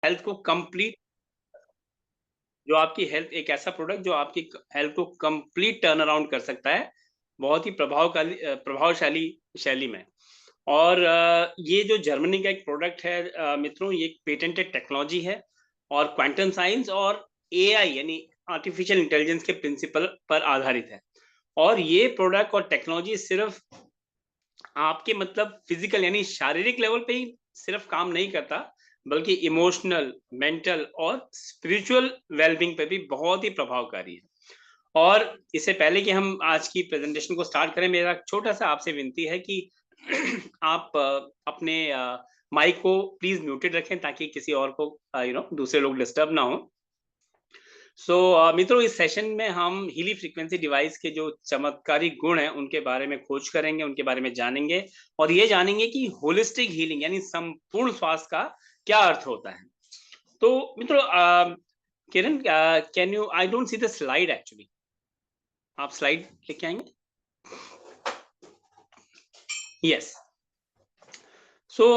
Health को complete, जो आपकी हेल्थ, एक ऐसा प्रोडक्ट जो आपकी हेल्थ को कंप्लीट टर्न अराउंड कर सकता है, बहुत ही प्रभावशाली शैली में। और ये जो जर्मनी का एक प्रोडक्ट है मित्रों, ये एक पेटेंटेड टेक्नोलॉजी है और क्वांटम साइंस और एआई यानी आर्टिफिशियल इंटेलिजेंस के प्रिंसिपल पर आधारित है। और ये प्रोडक्ट और टेक्नोलॉजी सिर्फ आपके मतलब फिजिकल यानी शारीरिक लेवल पे ही सिर्फ काम नहीं करता, बल्कि इमोशनल, मेंटल और स्पिरिचुअल वेलबींग पे भी बहुत ही प्रभावकारी है। और इससे पहले कि हम आज की प्रेजेंटेशन को स्टार्ट करें, मेरा छोटा सा आपसे विनती है कि आप अपने माइक को प्लीज म्यूटेड रखें ताकि किसी और को दूसरे लोग डिस्टर्ब ना हो। सो मित्रों, इस सेशन में हम हीली फ्रीक्वेंसी डिवाइस के जो चमत्कारी गुण हैं उनके बारे में खोज करेंगे, उनके बारे में जानेंगे और ये जानेंगे कि होलिस्टिक हीलिंग यानी संपूर्ण स्वास्थ्य का क्या अर्थ होता है। तो मित्रों, Kiran, can you, I don't see the slide actually, आप स्लाइड लेके आएंगे? यस। सो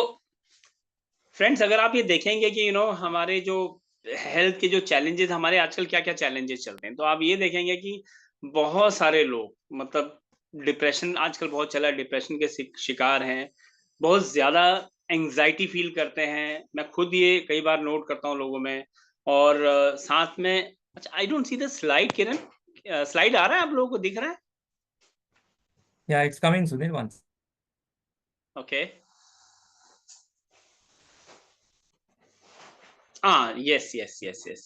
फ्रेंड्स, अगर आप ये देखेंगे कि हमारे जो हेल्थ के जो चैलेंजेस, हमारे आजकल क्या क्या चैलेंजेस चलते हैं, तो आप ये देखेंगे कि बहुत सारे लोग मतलब डिप्रेशन आजकल बहुत चला है, डिप्रेशन के शिकार हैं, बहुत ज्यादा एंजाइटी फील करते हैं। मैं खुद ये कई बार नोट करता हूँ लोगों में। और साथ में, अच्छा, I don't see the slide, Kiran, slide आ रहा है, आप लोगों को दिख रहा है? Yeah, it's coming, Sunil, once. Okay. हाँ, यस यस यस यस,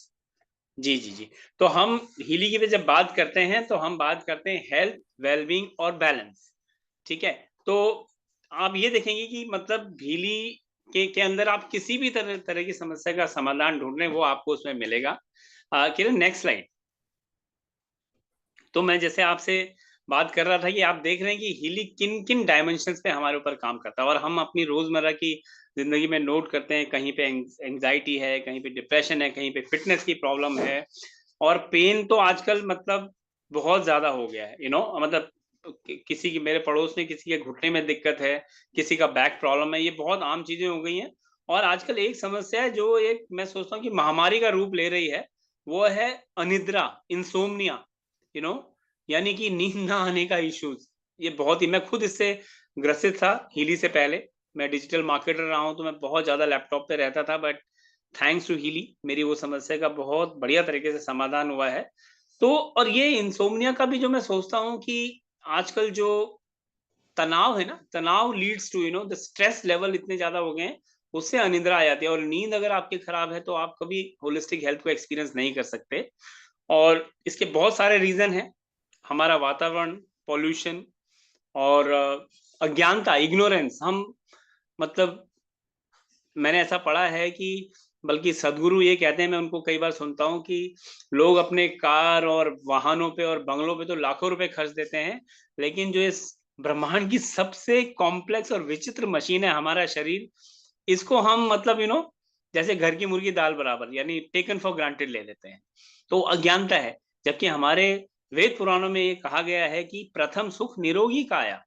जी जी जी। तो हम हीली की जब बात करते हैं तो हम बात करते हैं हेल्थ, वेलबींग और बैलेंस। ठीक है। तो आप ये देखेंगे कि मतलब हीली के अंदर आप किसी भी तरह की समस्या का समाधान ढूंढ रहे हैं, वो आपको उसमें मिलेगा। किरण, नेक्स्ट स्लाइड। तो मैं जैसे आपसे बात कर रहा था कि आप देख रहे हैं कि हीली किन किन डायमेंशंस पे हमारे ऊपर काम करता है, और हम अपनी रोजमर्रा की जिंदगी में नोट करते हैं, कहीं पे एंजाइटी है, कहीं पे डिप्रेशन है, कहीं पे फिटनेस की प्रॉब्लम है। और पेन तो आजकल मतलब बहुत ज्यादा हो गया है, मतलब किसी की, मेरे पड़ोस में किसी के घुटने में दिक्कत है, किसी का बैक प्रॉब्लम है, ये बहुत आम चीजें हो गई हैं। और आजकल एक समस्या है जो एक, मैं सोचता हूँ कि महामारी का रूप ले रही है, वो है अनिद्रा, इंसोम्निया, यू नो यानी कि नींद ना आने का इश्यूज। ये बहुत ही, मैं खुद इससे ग्रसित था हीली से पहले। मैं डिजिटल मार्केटर रहा हूं, तो मैं बहुत ज्यादा लैपटॉप पे रहता था, बट थैंक्स टू हीली मेरी वो समस्या का बहुत बढ़िया तरीके से समाधान हुआ है। तो और ये इंसोम्निया का भी जो मैं सोचता हूँ कि आजकल जो तनाव है ना, तनाव leads to the stress level इतने ज्यादा हो गए हैं, उससे अनिद्रा आ जाती है। और नींद अगर आपकी खराब है तो आप कभी होलिस्टिक हेल्थ को एक्सपीरियंस नहीं कर सकते। और इसके बहुत सारे रीजन हैं। हमारा वातावरण, पॉल्यूशन और अज्ञानता, इग्नोरेंस। हम मतलब मैंने ऐसा पढ़ा है कि, बल्कि सदगुरु ये कहते हैं, मैं उनको कई बार सुनता हूँ कि लोग अपने कार और वाहनों पे और बंगलों पे तो लाखों रुपए खर्च देते हैं, लेकिन जो इस ब्रह्मांड की सबसे कॉम्प्लेक्स और विचित्र मशीन है हमारा शरीर, इसको हम मतलब जैसे घर की मुर्गी दाल बराबर यानी टेकन फॉर ग्रांटेड ले लेते हैं। तो अज्ञानता है। जबकि हमारे वेद पुराणों में ये कहा गया है कि प्रथम सुख निरोगी काया,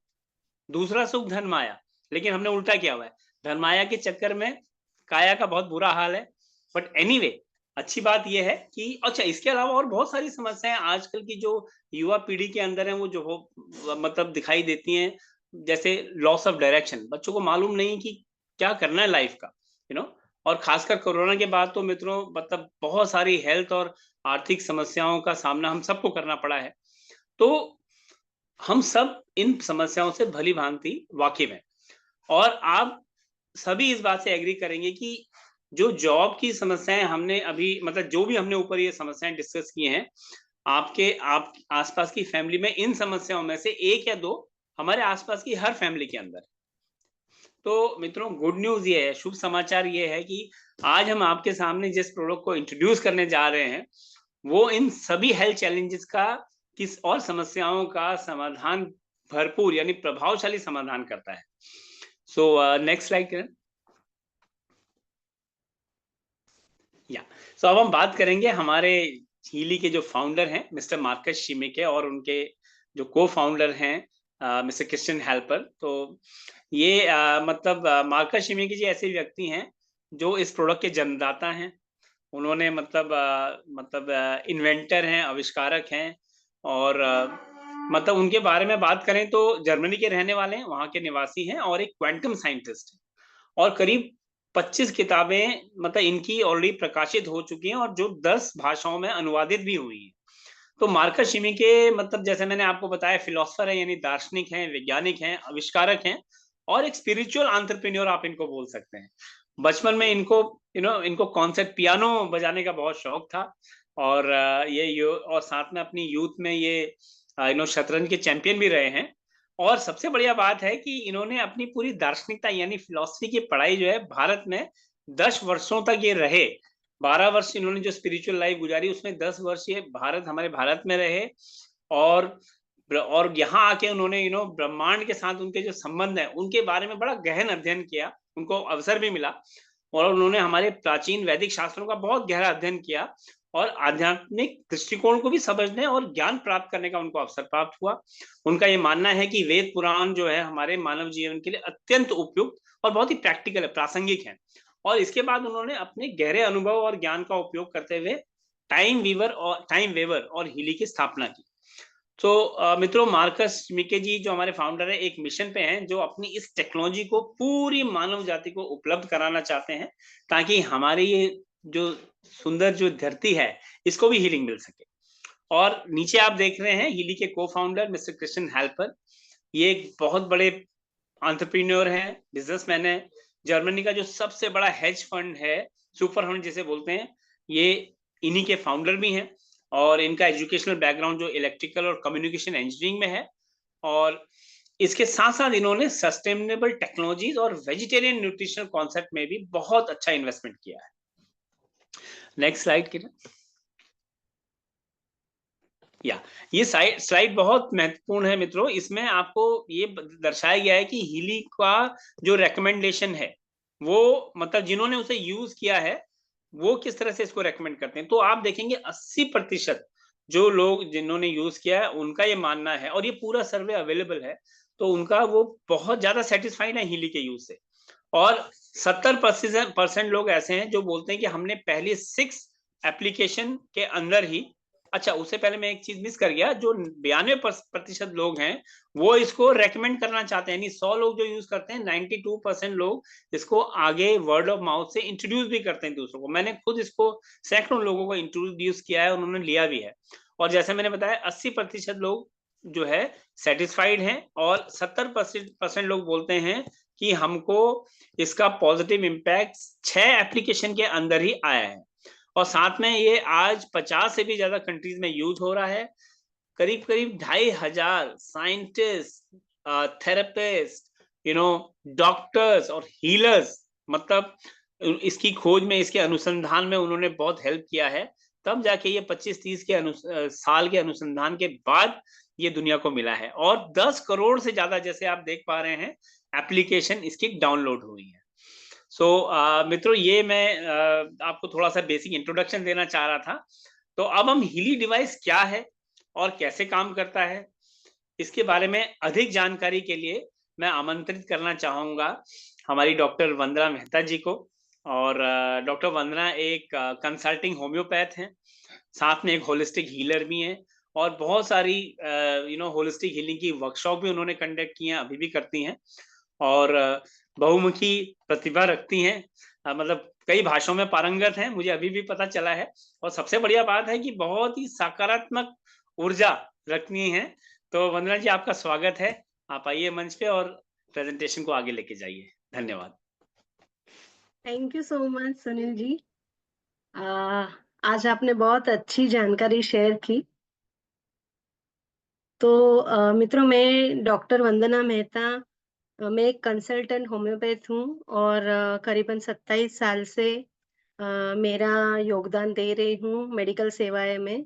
दूसरा सुख धन माया। लेकिन हमने उल्टा किया हुआ है, धन माया के चक्कर में काया का बहुत बुरा हाल है। बट एनीवे, अच्छी बात यह है कि, अच्छा, इसके अलावा और बहुत सारी समस्याएं आजकल की जो युवा पीढ़ी के अंदर है, वो जो मतलब दिखाई देती हैं। जैसे लॉस ऑफ डायरेक्शन, बच्चों को मालूम नहीं कि क्या करना है लाइफ का, और खासकर कोरोना के बाद तो मित्रों मतलब बहुत सारी हेल्थ और आर्थिक समस्याओं का सामना हम सबको करना पड़ा है। तो हम सब इन समस्याओं से भली भांति वाकिफ हैं। और आप सभी इस बात से एग्री करेंगे कि जो जॉब की समस्याएं हमने अभी मतलब जो भी हमने ऊपर ये समस्याएं डिस्कस की हैं, आपके आप आसपास की फैमिली में इन समस्याओं में से एक या दो हमारे आसपास की हर फैमिली के अंदर। तो मित्रों, गुड न्यूज ये है, शुभ समाचार ये है कि आज हम आपके सामने जिस प्रोडक्ट को इंट्रोड्यूस करने जा रहे हैं, वो इन सभी हेल्थ चैलेंजेस का, किस और समस्याओं का समाधान, भरपूर यानी प्रभावशाली समाधान करता है। सो नेक्स्ट स्लाइड करें। या सो अब हम बात करेंगे हमारे हीली के जो फाउंडर हैं मिस्टर मार्कस शिमिके, और उनके जो को फाउंडर हैं मिस्टर क्रिश्चियन हेल्पर। तो ये मतलब मार्कस शिमिके जी ऐसे व्यक्ति हैं जो इस प्रोडक्ट के जन्मदाता हैं। उन्होंने इन्वेंटर हैं, आविष्कारक हैं और मतलब उनके बारे में बात करें तो जर्मनी के रहने वाले हैं, वहाँ के निवासी हैं और एक क्वांटम साइंटिस्ट हैं। और करीब 25 किताबें मतलब इनकी ऑलरेडी प्रकाशित हो चुकी हैं और जो 10 भाषाओं में अनुवादित भी हुई हैं। तो मार्कस शिमिके मतलब जैसे मैंने आपको बताया फिलोसफर है, यानी दार्शनिक हैं, वैज्ञानिक हैं, आविष्कारक हैं और एक स्पिरिचुअल एंटरप्रेन्योर आप इनको बोल सकते हैं। बचपन में इनको कॉन्सर्ट पियानो बजाने का बहुत शौक था और और साथ में अपनी यूथ में ये शतरंज के चैंपियन भी रहे हैं। और सबसे बढ़िया बात है कि इन्होंने अपनी पूरी दार्शनिकता यानी फिलॉसफी की पढ़ाई जो है भारत में 10 वर्षों तक ये रहे। 12 वर्ष इन्होंने जो स्पिरिचुअल लाइफ गुजारी उसमें 10 वर्ष ये हमारे भारत में रहे और यहाँ आके उन्होंने ब्रह्मांड के साथ उनके जो संबंध है उनके बारे में बड़ा गहन अध्ययन किया। उनको अवसर भी मिला और उन्होंने हमारे प्राचीन वैदिक शास्त्रों का बहुत गहरा अध्ययन किया और आध्यात्मिक दृष्टिकोण को भी समझने और ज्ञान प्राप्त करने का उनको अवसर प्राप्त हुआ। उनका ये मानना है कि वेद पुराण जो है हमारे मानव जीवन के लिए अत्यंत उपयुक्त और बहुत ही प्रैक्टिकल है, प्रासंगिक है। और इसके बाद उन्होंने अपने गहरे अनुभव और ज्ञान का उपयोग करते हुए टाइम वेवर और हीली की स्थापना की। तो मित्रों, मार्कस मिके जी जो हमारे फाउंडर है एक मिशन पे हैं जो अपनी इस टेक्नोलॉजी को पूरी मानव जाति को उपलब्ध कराना चाहते हैं ताकि हमारी ये जो सुंदर जो धरती है इसको भी हीलिंग मिल सके। और नीचे आप देख रहे हैं हीली के को फाउंडर मिस्टर क्रिश्चियन हेल्पर। ये एक बहुत बड़े एंटरप्रेन्योर हैं, बिजनेसमैन है। जर्मनी का जो सबसे बड़ा हेज फंड है, सुपर फंड जिसे बोलते हैं, ये इन्हीं के फाउंडर भी हैं। और इनका एजुकेशनल बैकग्राउंड जो इलेक्ट्रिकल और कम्युनिकेशन इंजीनियरिंग में है। और इसके साथ साथ इन्होंने सस्टेनेबल टेक्नोलॉजीज और वेजिटेरियन न्यूट्रिशनल कॉन्सेप्ट में भी बहुत अच्छा इन्वेस्टमेंट किया है। नेक्स्ट स्लाइड किरण। ये स्लाइड बहुत महत्वपूर्ण है मित्रों। इसमें आपको ये दर्शाया गया है कि हीली का जो रेकमेंडेशन है वो मतलब जिन्होंने उसे यूज किया है वो किस तरह से इसको रेकमेंड करते हैं। तो आप देखेंगे 80% जो लोग जिन्होंने यूज किया है उनका ये मानना है और ये पूरा सर्वे अवेलेबल है तो उनका वो बहुत ज्यादा सेटिस्फाइड है हीली के यूज से। और 70% लोग ऐसे हैं जो बोलते हैं कि हमने पहले 6 एप्लीकेशन के अंदर ही, अच्छा उससे पहले मैं एक चीज मिस कर गया, जो 92% लोग हैं वो इसको रेकमेंड करना चाहते हैं। यानी 100 लोग जो यूज करते हैं 92% लोग इसको आगे वर्ड ऑफ माउथ से इंट्रोड्यूस भी करते हैं दूसरों को। मैंने खुद इसको सैकड़ों लोगों को इंट्रोड्यूस किया है, उन्होंने लिया भी है। और जैसे मैंने बताया 80% लोग जो है सेटिस्फाइड हैं और 70% लोग बोलते हैं कि हमको इसका पॉजिटिव इम्पैक्ट 6 एप्लीकेशन के अंदर ही आया है। और साथ में ये आज 50 से भी ज्यादा कंट्रीज में यूज हो रहा है। करीब करीब 2500 साइंटिस्ट, थेरेपिस्ट, डॉक्टर्स और हीलर्स मतलब इसकी खोज में, इसके अनुसंधान में उन्होंने बहुत हेल्प किया है। तब जाके ये 25-30 साल के अनुसंधान के बाद ये दुनिया को मिला है। और 10 करोड़ से ज्यादा, जैसे आप देख पा रहे हैं, एप्लीकेशन इसकी डाउनलोड हुई है। मित्रों, ये मैं आपको थोड़ा सा बेसिक इंट्रोडक्शन देना चाह रहा था। तो अब हम हीली डिवाइस क्या है और कैसे काम करता है, इसके बारे में अधिक जानकारी के लिए मैं आमंत्रित करना चाहूंगा हमारी डॉक्टर वंदना मेहता जी को। और डॉक्टर वंदना एक कंसल्टिंग होम्योपैथ हैं, साथ में एक होलिस्टिक हीलर भी हैं और बहुत सारी होलिस्टिक हीलिंग की वर्कशॉप भी उन्होंने कंडक्ट की हैं, अभी भी करती हैं। और बहुमुखी प्रतिभा रखती हैं, मतलब कई भाषाओं में पारंगत हैं, मुझे अभी भी पता चला है। और सबसे बढ़िया बात है कि बहुत ही सकारात्मक ऊर्जा रखनी है। तो वंदना जी, आपका स्वागत है। आप आइए मंच पे और प्रेजेंटेशन को आगे लेके जाइए। धन्यवाद। Thank you so much Sunil ji. आज आपने बहुत अच्छी जानकारी शेयर की। तो मित्रों, मैं डॉक्टर वंदना मेहता, मैं एक कंसल्टेंट होम्योपैथ हूँ और करीबन 27 साल से मेरा योगदान दे रही हूँ मेडिकल सेवाएं में।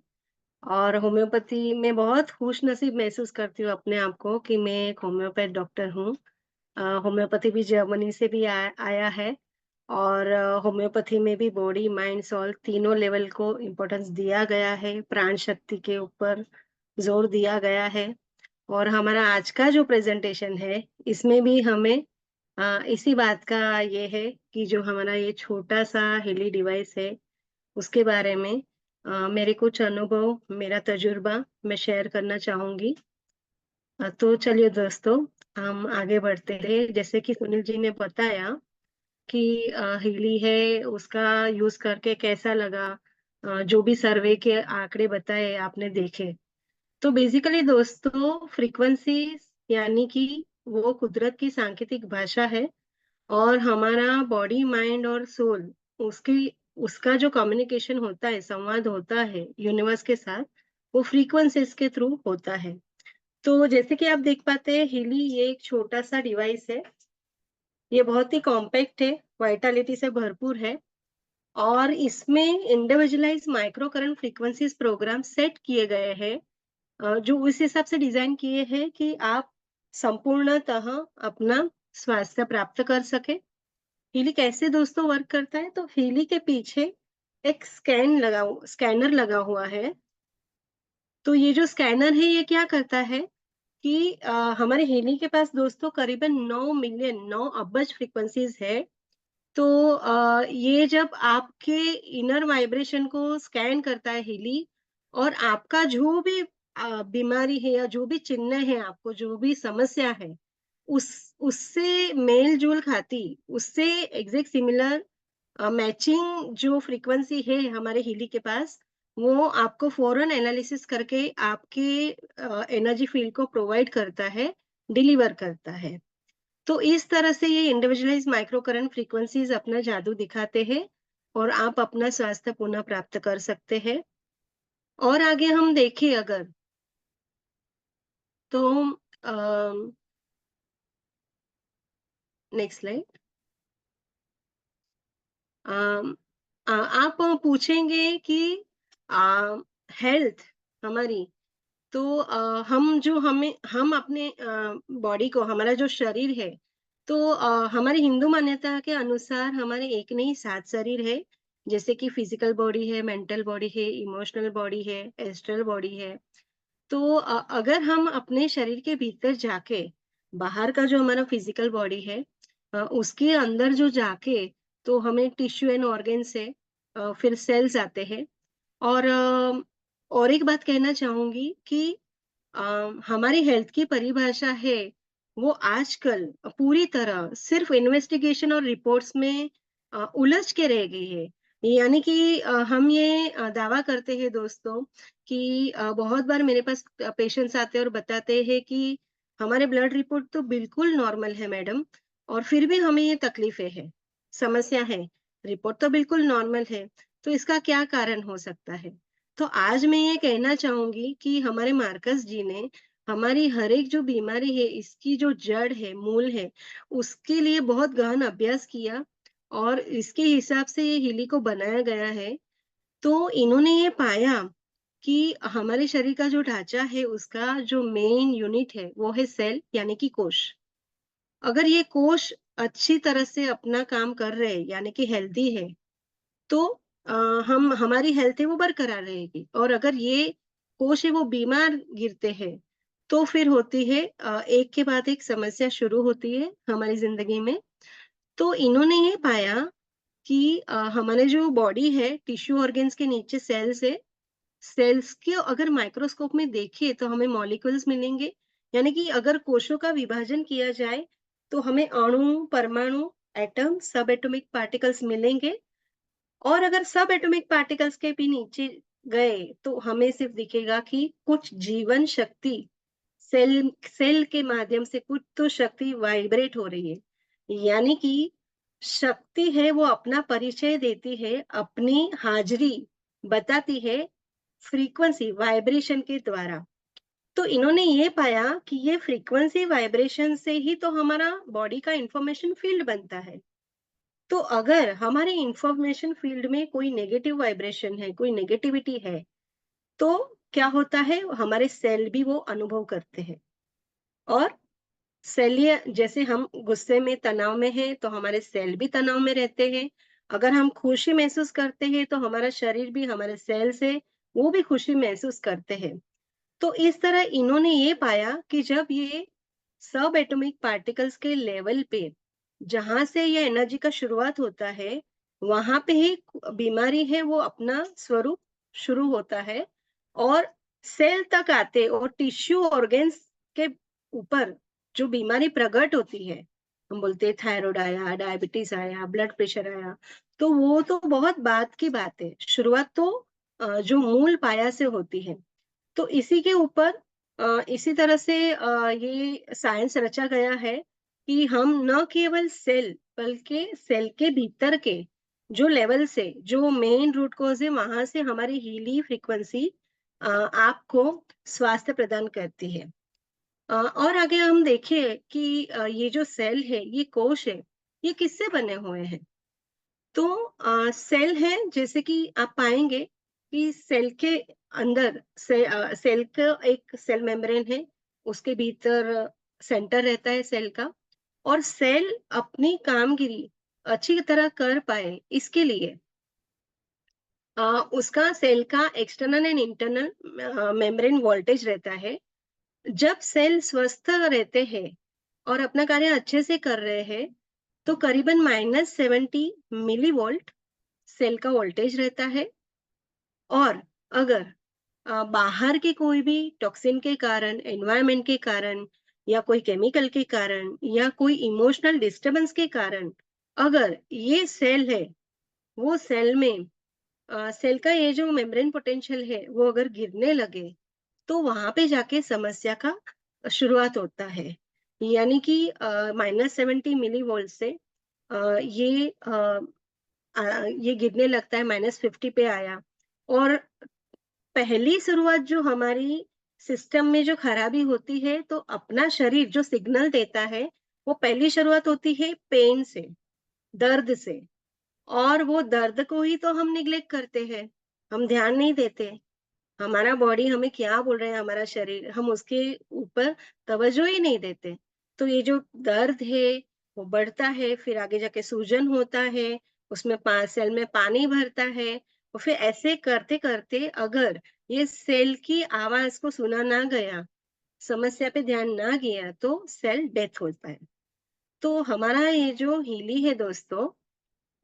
और होम्योपैथी में बहुत खुश नसीब महसूस करती हूँ अपने आप को कि मैं एक होम्योपैथ डॉक्टर हूँ। होम्योपैथी भी जर्मनी से भी आया है और होम्योपैथी में भी बॉडी, माइंड, सोल तीनों लेवल को इम्पोर्टेंस दिया गया है, प्राण शक्ति के ऊपर जोर दिया गया है। और हमारा आज का जो प्रेजेंटेशन है इसमें भी हमें इसी बात का ये है कि जो हमारा ये छोटा सा हेली डिवाइस है उसके बारे में मेरे कुछ अनुभव, मेरा तजुर्बा मैं शेयर करना चाहूंगी। तो चलिए दोस्तों, हम आगे बढ़ते हैं। जैसे कि सुनील जी ने बताया कि हेली है, उसका यूज करके कैसा लगा, जो भी सर्वे के आंकड़े बताए आपने देखे। तो बेसिकली दोस्तों, फ्रीक्वेंसी यानी कि वो कुदरत की सांकेतिक भाषा है, और हमारा बॉडी, माइंड और सोल, उसकी उसका जो कम्युनिकेशन होता है, संवाद होता है यूनिवर्स के साथ, वो फ्रीक्वेंसीज के थ्रू होता है। तो जैसे कि आप देख पाते हैं, हीली ये एक छोटा सा डिवाइस है। ये बहुत ही कॉम्पैक्ट है, वाइटलिटी से भरपूर है, और इसमें individualize micro current frequencies program set किए गए हैं, जो उस हिसाब से डिजाइन किए हैं कि आप संपूर्णतः अपना स्वास्थ्य प्राप्त कर सके। हीली कैसे दोस्तों वर्क करता है? तो हीली के पीछे एक स्कैनर लगा हुआ है। तो ये जो स्कैनर है, ये क्या करता है कि हमारे हीली के पास दोस्तों करीबन 9 मिलियन, 9 अब्ज फ्रीक्वेंसीज है। तो ये जब आपके इनर वाइब्रेशन को स्कैन करता है हीली, और आपका जो भी बीमारी है या जो भी चिन्ह है, आपको जो भी समस्या है, उस उससे मेल जोल खाती, उससे एग्जैक्ट सिमिलर मैचिंग जो फ्रीक्वेंसी है हमारे हीली के पास, वो आपको फौरन एनालिसिस करके आपके एनर्जी फील्ड को प्रोवाइड करता है, डिलीवर करता है। तो इस तरह से ये इंडिविजुअलाइज माइक्रो करंट फ्रीक्वेंसीज अपना जादू दिखाते हैं, और आप अपना स्वास्थ्य पुनः प्राप्त कर सकते हैं। और आगे हम देखें अगर, तो नेक्स्ट स्लाइड। आप पूछेंगे कि हेल्थ हमारी, तो हम अपने बॉडी को, हमारा जो शरीर है, तो हमारे हिंदू मान्यता के अनुसार हमारे एक नहीं 7 शरीर है। जैसे कि फिजिकल बॉडी है, मेंटल बॉडी है, इमोशनल बॉडी है, एस्ट्रल बॉडी है। तो अगर हम अपने शरीर के भीतर जाके, बाहर का जो हमारा फिजिकल बॉडी है, उसके अंदर जो जाके, तो हमें टिश्यू एंड ऑर्गन से फिर सेल्स आते हैं। और और एक बात कहना चाहूंगी कि अ, हमारी हेल्थ की परिभाषा है, वो आजकल पूरी तरह सिर्फ इन्वेस्टिगेशन और रिपोर्ट्स में उलझ के रह गई है। यानी कि हम ये दावा करते हैं दोस्तों कि बहुत बार मेरे पास पेशेंट्स आते हैं और बताते हैं कि हमारे ब्लड रिपोर्ट तो बिल्कुल नॉर्मल है मैडम, और फिर भी हमें ये तकलीफें है, समस्या है। रिपोर्ट तो बिल्कुल नॉर्मल है, तो इसका क्या कारण हो सकता है? तो आज मैं ये कहना चाहूंगी कि हमारे मार्कस जी ने हमारी हर एक जो बीमारी है, इसकी जो जड़ है, मूल है, उसके लिए बहुत गहन अभ्यास किया, और इसके हिसाब से ये हीली को बनाया गया है। तो इन्होंने ये पाया कि हमारे शरीर का जो ढांचा है, उसका जो मेन यूनिट है, वो है सेल यानी कि कोश। अगर ये कोश अच्छी तरह से अपना काम कर रहे हैं, यानी कि हेल्दी है, तो अ, हम हमारी हेल्थ है वो बरकरार रहेगी। और अगर ये कोश है वो बीमार गिरते हैं, तो फिर होती है एक के बाद एक समस्या शुरू होती है हमारी जिंदगी में। तो इन्होंने ये पाया कि हमारे जो बॉडी है, टिश्यू ऑर्गन्स के नीचे सेल्स है, सेल्स के अगर माइक्रोस्कोप में देखें तो हमें मॉलिक्यूल्स मिलेंगे। यानी कि अगर कोशों का विभाजन किया जाए, तो हमें अणु, परमाणु, एटम, सब एटॉमिक पार्टिकल्स मिलेंगे। और अगर सब एटॉमिक पार्टिकल्स के भी नीचे गए, तो हमें सिर्फ दिखेगा कि कुछ जीवन शक्ति, सेल सेल के माध्यम से कुछ तो शक्ति वाइब्रेट हो रही है। यानी कि शक्ति है वो अपना परिचय देती है, अपनी हाजिरी बताती है फ्रीक्वेंसी वाइब्रेशन के द्वारा। तो इन्होंने ये पाया कि ये फ्रीक्वेंसी वाइब्रेशन से ही तो हमारा बॉडी का इंफॉर्मेशन फील्ड बनता है। तो अगर हमारे इंफॉर्मेशन फील्ड में कोई नेगेटिव वाइब्रेशन है, कोई नेगेटिविटी है, तो क्या होता है, हमारे सेल भी वो अनुभव करते हैं। और सेल, जैसे हम गुस्से में, तनाव में हैं, तो हमारे सेल भी तनाव में रहते हैं। अगर हम खुशी महसूस करते हैं, तो हमारा शरीर भी, हमारे सेल से वो भी खुशी महसूस करते हैं। तो इस तरह इन्होंने ये पाया कि जब ये सब एटॉमिक पार्टिकल्स के लेवल पे जहां से ये एनर्जी का शुरुआत होता है, वहां पे ही बीमारी है वो अपना स्वरूप शुरू होता है, और सेल तक आते और टिश्यू ऑर्गन्स के ऊपर जो बीमारी प्रकट होती है, हम बोलते हैं थायराइड आया, डायबिटीज आया, ब्लड प्रेशर आया, तो वो तो बहुत बाद की बात है। शुरुआत तो जो मूल पाया से होती है। तो इसी के ऊपर इसी तरह से ये साइंस रचा गया है कि हम न केवल सेल, बल्कि सेल के भीतर के जो लेवल से जो मेन रूट कॉज है, वहां से हमारी हीली फ्रीक्वेंसी आपको स्वास्थ्य प्रदान करती है। और आगे हम देखें कि ये जो सेल है, ये कोश है, ये किससे बने हुए हैं? तो सेल है, जैसे कि आप पाएंगे कि सेल के अंदर सेल का एक सेल मेम्ब्रेन है, उसके भीतर सेंटर रहता है सेल का, और सेल अपनी कामगिरी अच्छी तरह कर पाए इसके लिए उसका सेल का external and internal membrane voltage रहता है। जब सेल स्वस्थ रहते हैं और अपना कार्य अच्छे से कर रहे हैं, तो करीबन -70 मिली वोल्ट सेल का वोल्टेज रहता है। और अगर बाहर के कोई भी टॉक्सिन के कारण, एनवायरनमेंट के कारण, या कोई केमिकल के कारण, या कोई इमोशनल डिस्टरबेंस के कारण अगर ये सेल है, वो सेल में सेल का ये जो मेम्ब्रेन पोटेंशियल है वो अगर गिरने लगे, तो वहां पे जाके समस्या का शुरुआत होता है। यानी कि -70 मिली वोल्ट से ये गिरने लगता है, -50 पे आया। और पहली शुरुआत जो हमारी सिस्टम में जो खराबी होती है, तो अपना शरीर जो सिग्नल देता है, वो पहली शुरुआत होती है पेन से, दर्द से। और वो दर्द को ही तो हम निग्लेक्ट करते हैं, हम ध्यान नहीं देते। हमारा बॉडी हमें क्या बोल रहा है, हमारा शरीर, हम उसके ऊपर तवज्जो ही नहीं देते। तो ये जो दर्द है वो बढ़ता है, फिर आगे जाके सूजन होता है, उसमें सेल में पानी भरता है, और फिर ऐसे करते करते अगर ये सेल की आवाज को सुना ना गया, समस्या पे ध्यान ना गया, तो सेल डेथ होता है। तो हमारा ये जो हीली है दोस्तों,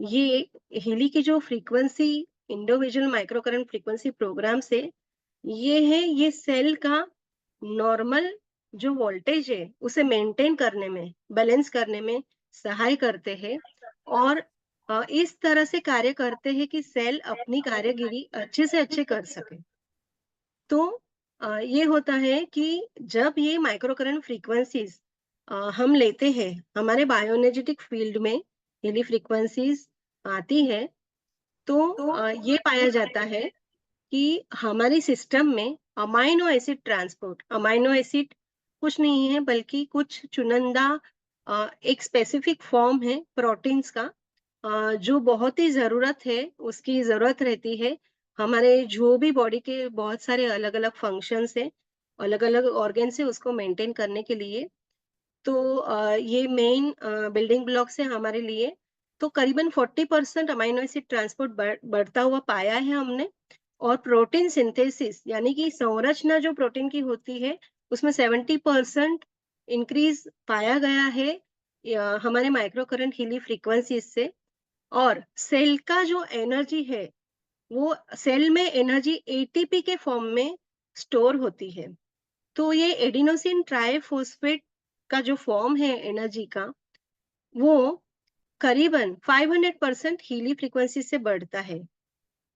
ये हीली की जो frequency, individual microcurrent frequency program से, ये है, ये सेल का नॉर्मल जो वोल्टेज है उसे मेंटेन करने में, बैलेंस करने में सहाय करते हैं। और इस तरह से कार्य करते हैं कि सेल अपनी कार्यगिरी अच्छे से अच्छे कर सके। तो ये होता है कि जब ये माइक्रोकरेंट फ्रीक्वेंसीज हम लेते हैं हमारे बायोएनर्जेटिक फील्ड में, हीली फ्रीक्वेंसीज आती है, तो ये पाया जाता है कि हमारी सिस्टम में amino acid transport, amino acid कुछ नहीं है बल्कि कुछ चुनिंदा एक स्पेसिफिक फॉर्म है प्रोटीन्स का, जो बहुत ही जरूरत है, उसकी जरूरत रहती है हमारे जो भी बॉडी के बहुत सारे अलग अलग फंक्शंस है, अलग अलग ऑर्गन से उसको मेंटेन करने के लिए। तो ये मेन बिल्डिंग ब्लॉक्स है हमारे लिए। तो करीबन 40% अमाइनो एसिड ट्रांसपोर्ट बढ़ता हुआ पाया है हमने। और प्रोटीन सिंथेसिस, यानी कि संरचना जो प्रोटीन की होती है, उसमें 70% इंक्रीज पाया गया है हमारे माइक्रो करंट हीली फ्रीक्वेंसी से। और सेल का जो एनर्जी है, वो सेल में एनर्जी एटीपी के फॉर्म में स्टोर होती है। तो ये एडिनोसिन ट्राइफॉस्फेट का जो फॉर्म है एनर्जी का, वो करीबन 500% हीली फ्रीक्वेंसी से बढ़ता है।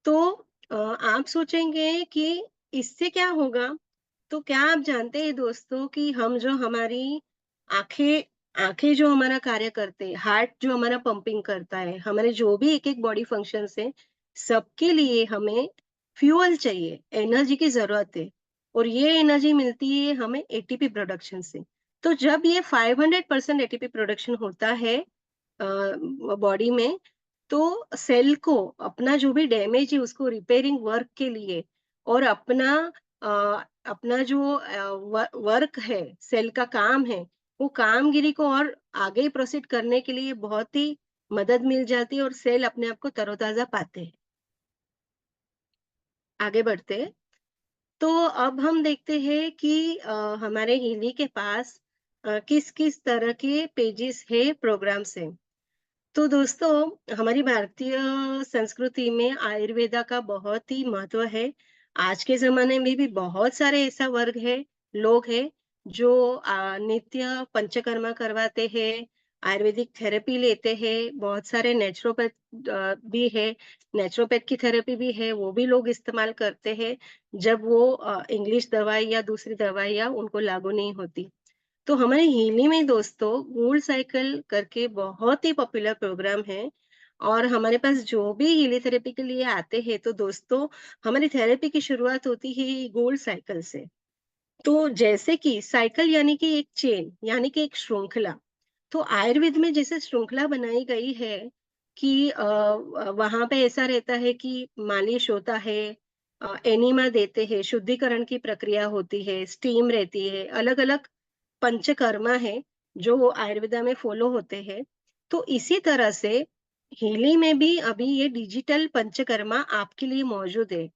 तो आप सोचेंगे कि इससे क्या होगा? तो क्या आप जानते हैं दोस्तों कि हम जो हमारी आंखें आंखें जो हमारा कार्य करते हैं, हार्ट जो हमारा पंपिंग करता है, हमारे जो भी एक एक बॉडी फंक्शन है, सबके लिए हमें फ्यूल चाहिए, एनर्जी की जरूरत है। और ये एनर्जी मिलती है हमें एटीपी प्रोडक्शन से। तो जब ये 500% एटीपी प्रोडक्शन होता है बॉडी में, तो सेल को अपना जो भी डैमेज है उसको रिपेयरिंग वर्क के लिए, और अपना जो वर्क है, सेल का काम है, वो कामगिरी को और आगे प्रोसीड करने के लिए बहुत ही मदद मिल जाती है, और सेल अपने आप को तरोताजा पाते हैं। आगे बढ़ते हैं। तो अब हम देखते हैं कि हमारे हीली के पास किस किस तरह के पेजेस है, प्रोग्राम्स है। तो दोस्तों, हमारी भारतीय संस्कृति में आयुर्वेदा का बहुत ही महत्व है। आज के ज़माने में भी बहुत सारे ऐसा वर्ग है, लोग हैं जो नित्य पंचकर्मा करवाते हैं, आयुर्वेदिक थेरेपी लेते हैं, बहुत सारे नेचुरोपैथ भी है, नेचुरोपैथ की थेरेपी भी है, वो भी लोग इस्तेमाल करते हैं, जब वो इंग्लिश दवाई या दूसरी दवाइयाँ उनको लागू नहीं होती। तो हमारे हिली में दोस्तों गोल्ड साइकिल करके बहुत ही पॉपुलर प्रोग्राम है, और हमारे पास जो भी हीली थेरेपी के लिए आते हैं तो दोस्तों, हमारी थेरेपी की शुरुआत होती है गोल्ड साइकिल से। तो जैसे कि साइकिल यानी कि एक चेन, यानी कि एक श्रृंखला। तो आयुर्वेद में जैसे श्रृंखला बनाई गई है कि वहां पे ऐसा रहता है कि मालिश होता है, एनिमा देते हैं, शुद्धिकरण की प्रक्रिया होती है, स्टीम रहती है, अलग अलग पंचकर्मा है जो आयुर्वेदा में फॉलो होते हैं। तो इसी तरह से हीली में भी अभी ये डिजिटल पंचकर्मा आपके लिए मौजूद है।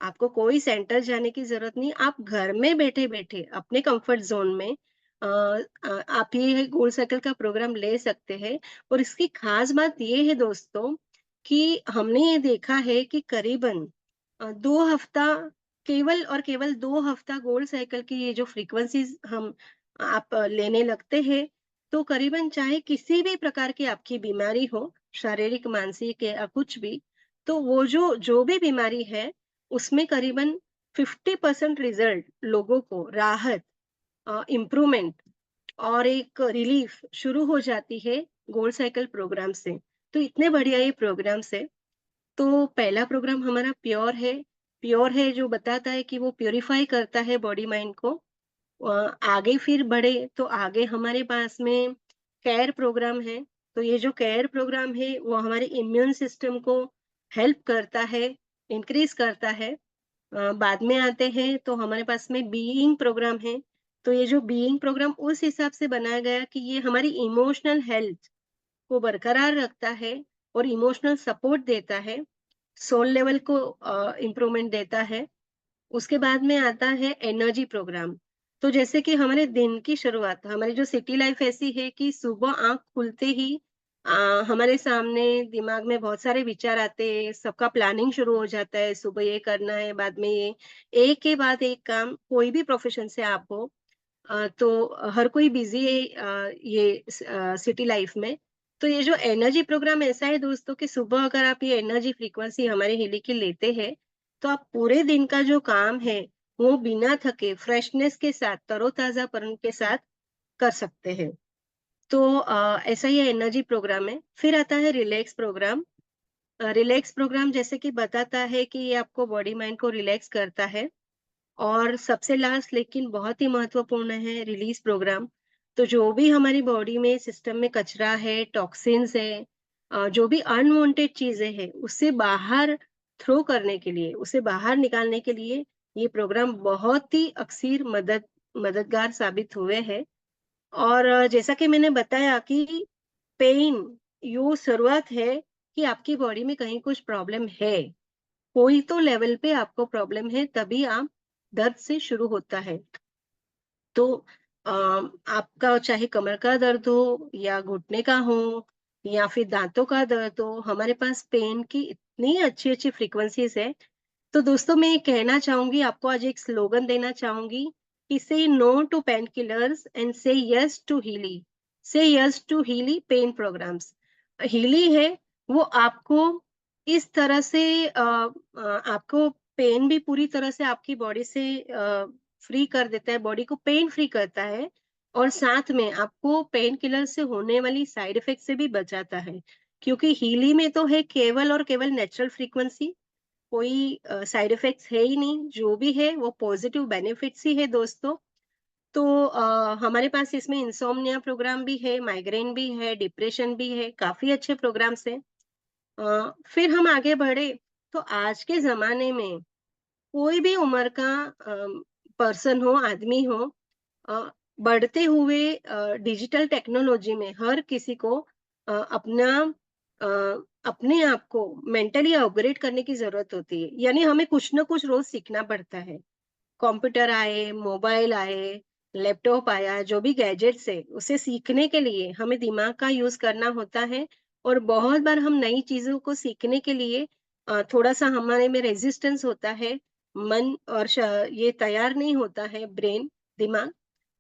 आपको कोई सेंटर जाने की जरूरत नहीं, आप घर में बैठे बैठे अपने कंफर्ट जोन में आप ये गोल्ड साइकिल का प्रोग्राम ले सकते हैं। और इसकी खास बात ये है दोस्तों कि हमने ये देखा है कि करीबन 2 हफ्ता, केवल और केवल 2 हफ्ता गोल्ड साइकिल की ये जो फ्रीक्वेंसीज हम आप लेने लगते हैं, तो करीबन चाहे किसी भी प्रकार की आपकी बीमारी हो, शारीरिक, मानसिक या कुछ भी, तो वो जो जो भी बीमारी है, उसमें करीबन 50% रिजल्ट लोगों को राहत, इम्प्रूवमेंट और एक रिलीफ शुरू हो जाती है गोल्ड साइकिल प्रोग्राम से। तो इतने बढ़िया ये प्रोग्राम्स है। तो पहला प्रोग्राम हमारा प्योर है जो बताता है कि वो प्यूरिफाई करता है बॉडी माइंड को। आगे फिर बढ़े तो आगे हमारे पास में केयर प्रोग्राम है। तो ये जो केयर प्रोग्राम है वो हमारे इम्यून सिस्टम को हेल्प करता है, इंक्रीज करता है। बाद में आते हैं तो हमारे पास में बीइंग प्रोग्राम है। तो ये जो बीइंग प्रोग्राम उस हिसाब से बनाया गया कि ये हमारी इमोशनल हेल्थ को बरकरार रखता है और इमोशनल सपोर्ट देता है, सोल लेवल को इम्प्रूवमेंट देता है। उसके बाद में आता है एनर्जी प्रोग्राम। तो जैसे कि हमारे दिन की शुरुआत, हमारी जो सिटी लाइफ ऐसी है कि सुबह आँख खुलते ही हमारे सामने दिमाग में बहुत सारे विचार आते हैं, सबका प्लानिंग शुरू हो जाता है, सुबह ये करना है, बाद में ये, एक के बाद एक काम, कोई भी प्रोफेशन से आप हो, तो हर कोई बिजी है ये सिटी लाइफ में। तो ये जो एनर्जी प्रोग्राम ऐसा है दोस्तों कि सुबह अगर आप ये एनर्जी फ्रीक्वेंसी हमारे हेली की लेते हैं, तो आप पूरे दिन का जो काम है वो बिना थके फ्रेशनेस के साथ, तरोताजापन के साथ कर सकते हैं। तो ऐसा ये एनर्जी प्रोग्राम है। फिर आता है रिलैक्स प्रोग्राम। रिलैक्स प्रोग्राम जैसे कि बताता है कि ये आपको बॉडी माइंड को रिलैक्स करता है। और सबसे लास्ट लेकिन बहुत ही महत्वपूर्ण है रिलीज प्रोग्राम। तो जो भी हमारी बॉडी में सिस्टम में कचरा है, टॉक्सिन्स है, जो भी अनवांटेड चीजें हैं, उससे बाहर थ्रो करने के लिए, उसे बाहर निकालने के लिए ये प्रोग्राम बहुत ही अक्सर मददगार साबित हुए हैं। और जैसा कि मैंने बताया कि पेन यो शुरुआत है कि आपकी बॉडी में कहीं कुछ प्रॉब्लम है, कोई तो लेवल पे आपको प्रॉब्लम है, तभी आप दर्द से शुरू होता है। तो आपका चाहे कमर का दर्द हो या घुटने का हो या फिर दांतों का दर्द हो, हमारे पास पेन की इतनी अच्छी अच्छी फ्रीक्वेंसीज है। तो दोस्तों, मैं ये कहना चाहूंगी, आपको आज एक स्लोगन देना चाहूंगी कि say no to pain killers and say yes to Healy. Say yes to Healy pain programs. Healy है वो आपको इस तरह से आपको पेन भी पूरी तरह से आपकी बॉडी से फ्री कर देता है, बॉडी को पेन फ्री करता है, और साथ में आपको पेन किलर से होने वाली साइड इफेक्ट से भी बचाता है। क्योंकि हीली में तो है केवल और केवल नेचुरल फ्रीक्वेंसी, कोई साइड इफेक्ट्स है ही नहीं, जो भी है वो पॉजिटिव बेनिफिट्स ही है दोस्तों। तो हमारे पास इसमें इंसोम्निया प्रोग्राम भी है, माइग्रेन भी है, डिप्रेशन भी है, काफी अच्छे प्रोग्राम्स हैं। फिर हम आगे बढ़े तो आज के जमाने में कोई भी उम्र का पर्सन हो, आदमी हो, अ, बढ़ते हुए डिजिटल टेक्नोलॉजी में हर किसी को अपना अ, अपने आप को मेंटली अपग्रेड करने की जरूरत होती है। यानी हमें कुछ ना कुछ रोज सीखना पड़ता है। कंप्यूटर आए, मोबाइल आए, लैपटॉप आया, जो भी गैजेट्स है, उसे सीखने के लिए हमें दिमाग का यूज़ करना होता है और बहुत बार हम नई चीज़ों को सीखने के लिए थोड़ा-सा हमारे में रेजिस्टेंस होता है, मन और ये तैयार नहीं होता है ब्रेन, दिमाग,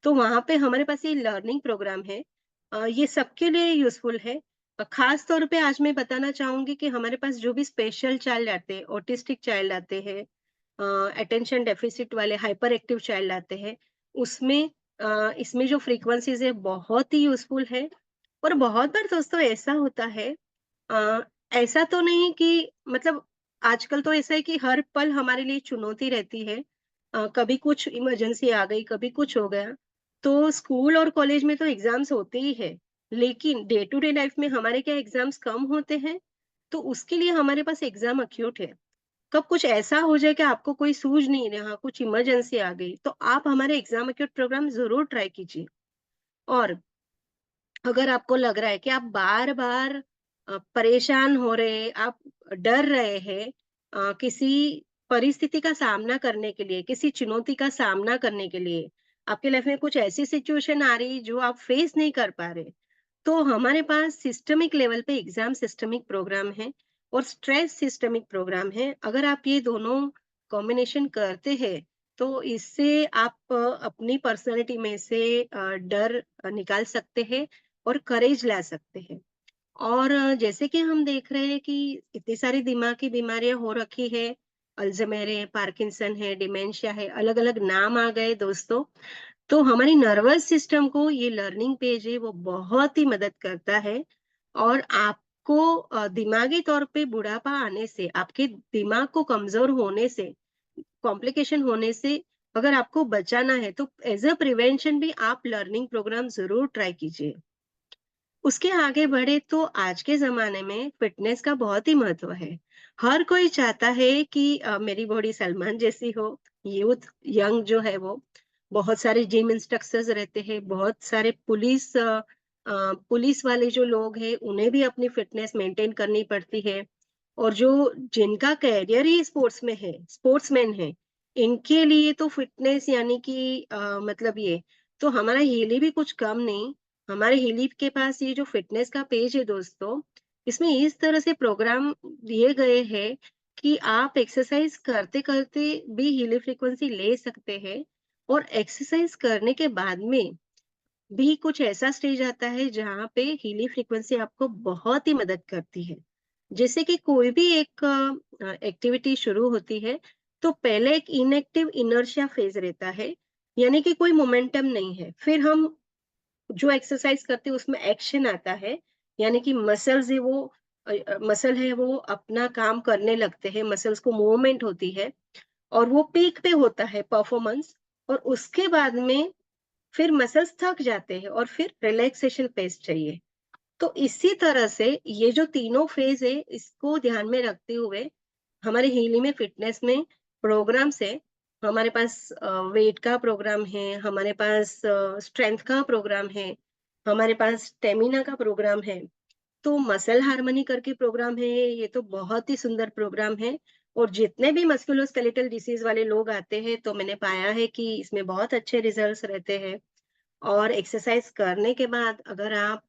तो वहाँ पे हमारे पास ये लर्निंग प्रोग्राम है। ये सबके लिए यूज़फुल है। ख़ास तौर पे आज मैं बताना चाहूँगी कि हमारे पास जो भी स्पेशल चाइल्ड आते हैं, ऑटिस्टिक चाइल्ड आते हैं, अटेंशन डेफिसिट वाले हाइपर एक्टिव चाइल्ड आते हैं, उसमें इसमें जो फ्रीक्वेंसीज़ है बहुत ही यूज़फुल है और बहुत बार दोस्तों ऐसा होता है, अ, ऐसा तो नहीं कि मतलब आजकल तो ऐसा है कि हर पल हमारे लिए चुनौती रहती है। कभी कुछ इमरजेंसी आ गई, कभी कुछ हो गया, तो स्कूल और कॉलेज में तो एग्ज़ाम्स होते ही हैं, लेकिन डे टू डे लाइफ़ में हमारे क्या एग्ज़ाम्स कम होते हैं, तो उसके लिए हमारे पास एग्ज़ाम एक्यूट है। कब कुछ ऐसा हो जाए कि आपको कोई सूझ नहीं रहा, कुछ इमरजेंसी आ गई, तो आप हमारे एग्ज़ाम एक्यूट प्रोग्राम ज़रूर ट्राई कीजिए। और अगर आपको लग रहा है कि आप बार-बार परेशान हो रहे, आप डर रहे हैं किसी परिस्थिति का सामना करने के लिए, किसी चुनौती का सामना करने के लिए, आपकी लाइफ में कुछ ऐसी सिचुएशन आ रही जो आप फेस नहीं कर पा रहे, तो हमारे पास सिस्टमिक लेवल पे एग्जाम सिस्टमिक प्रोग्राम है और स्ट्रेस सिस्टमिक प्रोग्राम है। अगर आप ये दोनों कॉम्बिनेशन करते हैं, तो इससे आप अपनी पर्सनैलिटी में से डर निकाल सकते हैं और करेज ला सकते हैं। और जैसे कि हम देख रहे हैं कि इतनी सारी दिमाग की बीमारियां हो रखी है, अल्जाइमर है, पार्किंसन है, डिमेंशिया है, अलग-अलग नाम आ गए दोस्तों। तो हमारी नर्वस सिस्टम को ये लर्निंग पेज है वो बहुत ही मदद करता है और आपको दिमागी तौर पे बुढ़ापा आने से, आपके दिमाग को कमजोर होने से, कॉम्प्लिकेशन होने से अगर आपको बचाना है तो एज अ प्रिवेंशन भी आप लर्निंग प्रोग्राम जरूर ट्राई कीजिए। उसके आगे बढ़े तो आज के ज़माने में फ़िटनेस का बहुत ही महत्व है। हर कोई चाहता है कि मेरी बॉडी सलमान जैसी हो, यूथ यंग जो है वो, बहुत सारे जिम इंस्ट्रक्टर्स रहते हैं, बहुत सारे पुलिस वाले जो लोग हैं, उन्हें भी अपनी फ़िटनेस मेंटेन करनी पड़ती है और जो जिनका करियर ही स्पोर्ट्स में है, स्पोर्ट्समैन है, इनके लिए तो फ़िटनेस यानी कि मतलब ये, तो हमारा ये लिए भी कुछ कम नहीं। हमारे हिली के पास ये जो फ़िटनेस का पेज है दोस्तों, इसमें इस तरह से प्रोग्राम दिए गए हैं कि आप एक्सरसाइज़ करते-करते भी हीली फ्रीक्वेंसी ले सकते हैं और एक्सरसाइज़ करने के बाद में भी कुछ ऐसा स्टेज आता है जहाँ पे हीली फ्रीक्वेंसी आपको बहुत ही मदद करती है। जैसे कि कोई भी एक एक्टिविटी शुरू होती है, तो पहले एक इनएक्टिव इनर्शिया फ़ेज़ रहता है, यानी कि कोई मोमेंटम नहीं है। फिर हम जो एक्सरसाइज करते हैं उसमें एक्शन आता है, यानी कि मसल्स है वो मसल है वो अपना काम करने लगते हैं, मसल्स को मूवमेंट होती है और वो पीक पे होता है परफॉर्मेंस और उसके बाद में फिर मसल्स थक जाते हैं और फिर रिलैक्सेशन फेज चाहिए। तो इसी तरह से ये जो तीनों फेज है इसको ध्यान में रखते हुए हमारे हीलिंग में फिटनेस में प्रोग्राम्स है। हमारे पास वेट का प्रोग्राम है, हमारे पास स्ट्रेंथ का प्रोग्राम है, हमारे पास स्टेमिना का प्रोग्राम है, तो मसल हार्मनी करके प्रोग्राम है। ये तो बहुत ही सुंदर प्रोग्राम है और जितने भी मस्कुलोस्केलेटल डिसीज वाले लोग आते हैं तो मैंने पाया है कि इसमें बहुत अच्छे रिजल्ट्स रहते हैं। और एक्सरसाइज करने के बाद अगर आप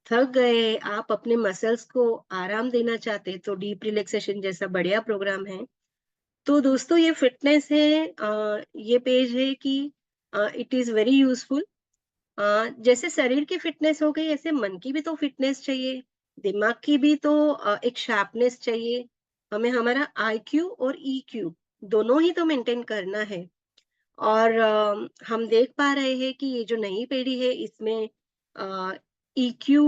थक गए, आप अपने मसल्स को आराम देना चाहते हैं, तो डीप रिलैक्सेशन जैसा बढ़िया प्रोग्राम है। तो दोस्तों ये फिटनेस है, ये पेज है कि इट इज़ वेरी यूज़फुल। जैसे शरीर की फिटनेस हो गई, ऐसे मन की भी तो फिटनेस चाहिए, दिमाग की भी तो एक शार्पनेस चाहिए। हमें हमारा आईक्यू और ईक्यू दोनों ही तो मेंटेन करना है। और हम देख पा रहे हैं कि ये जो नई पीढ़ी है इसमें ईक्यू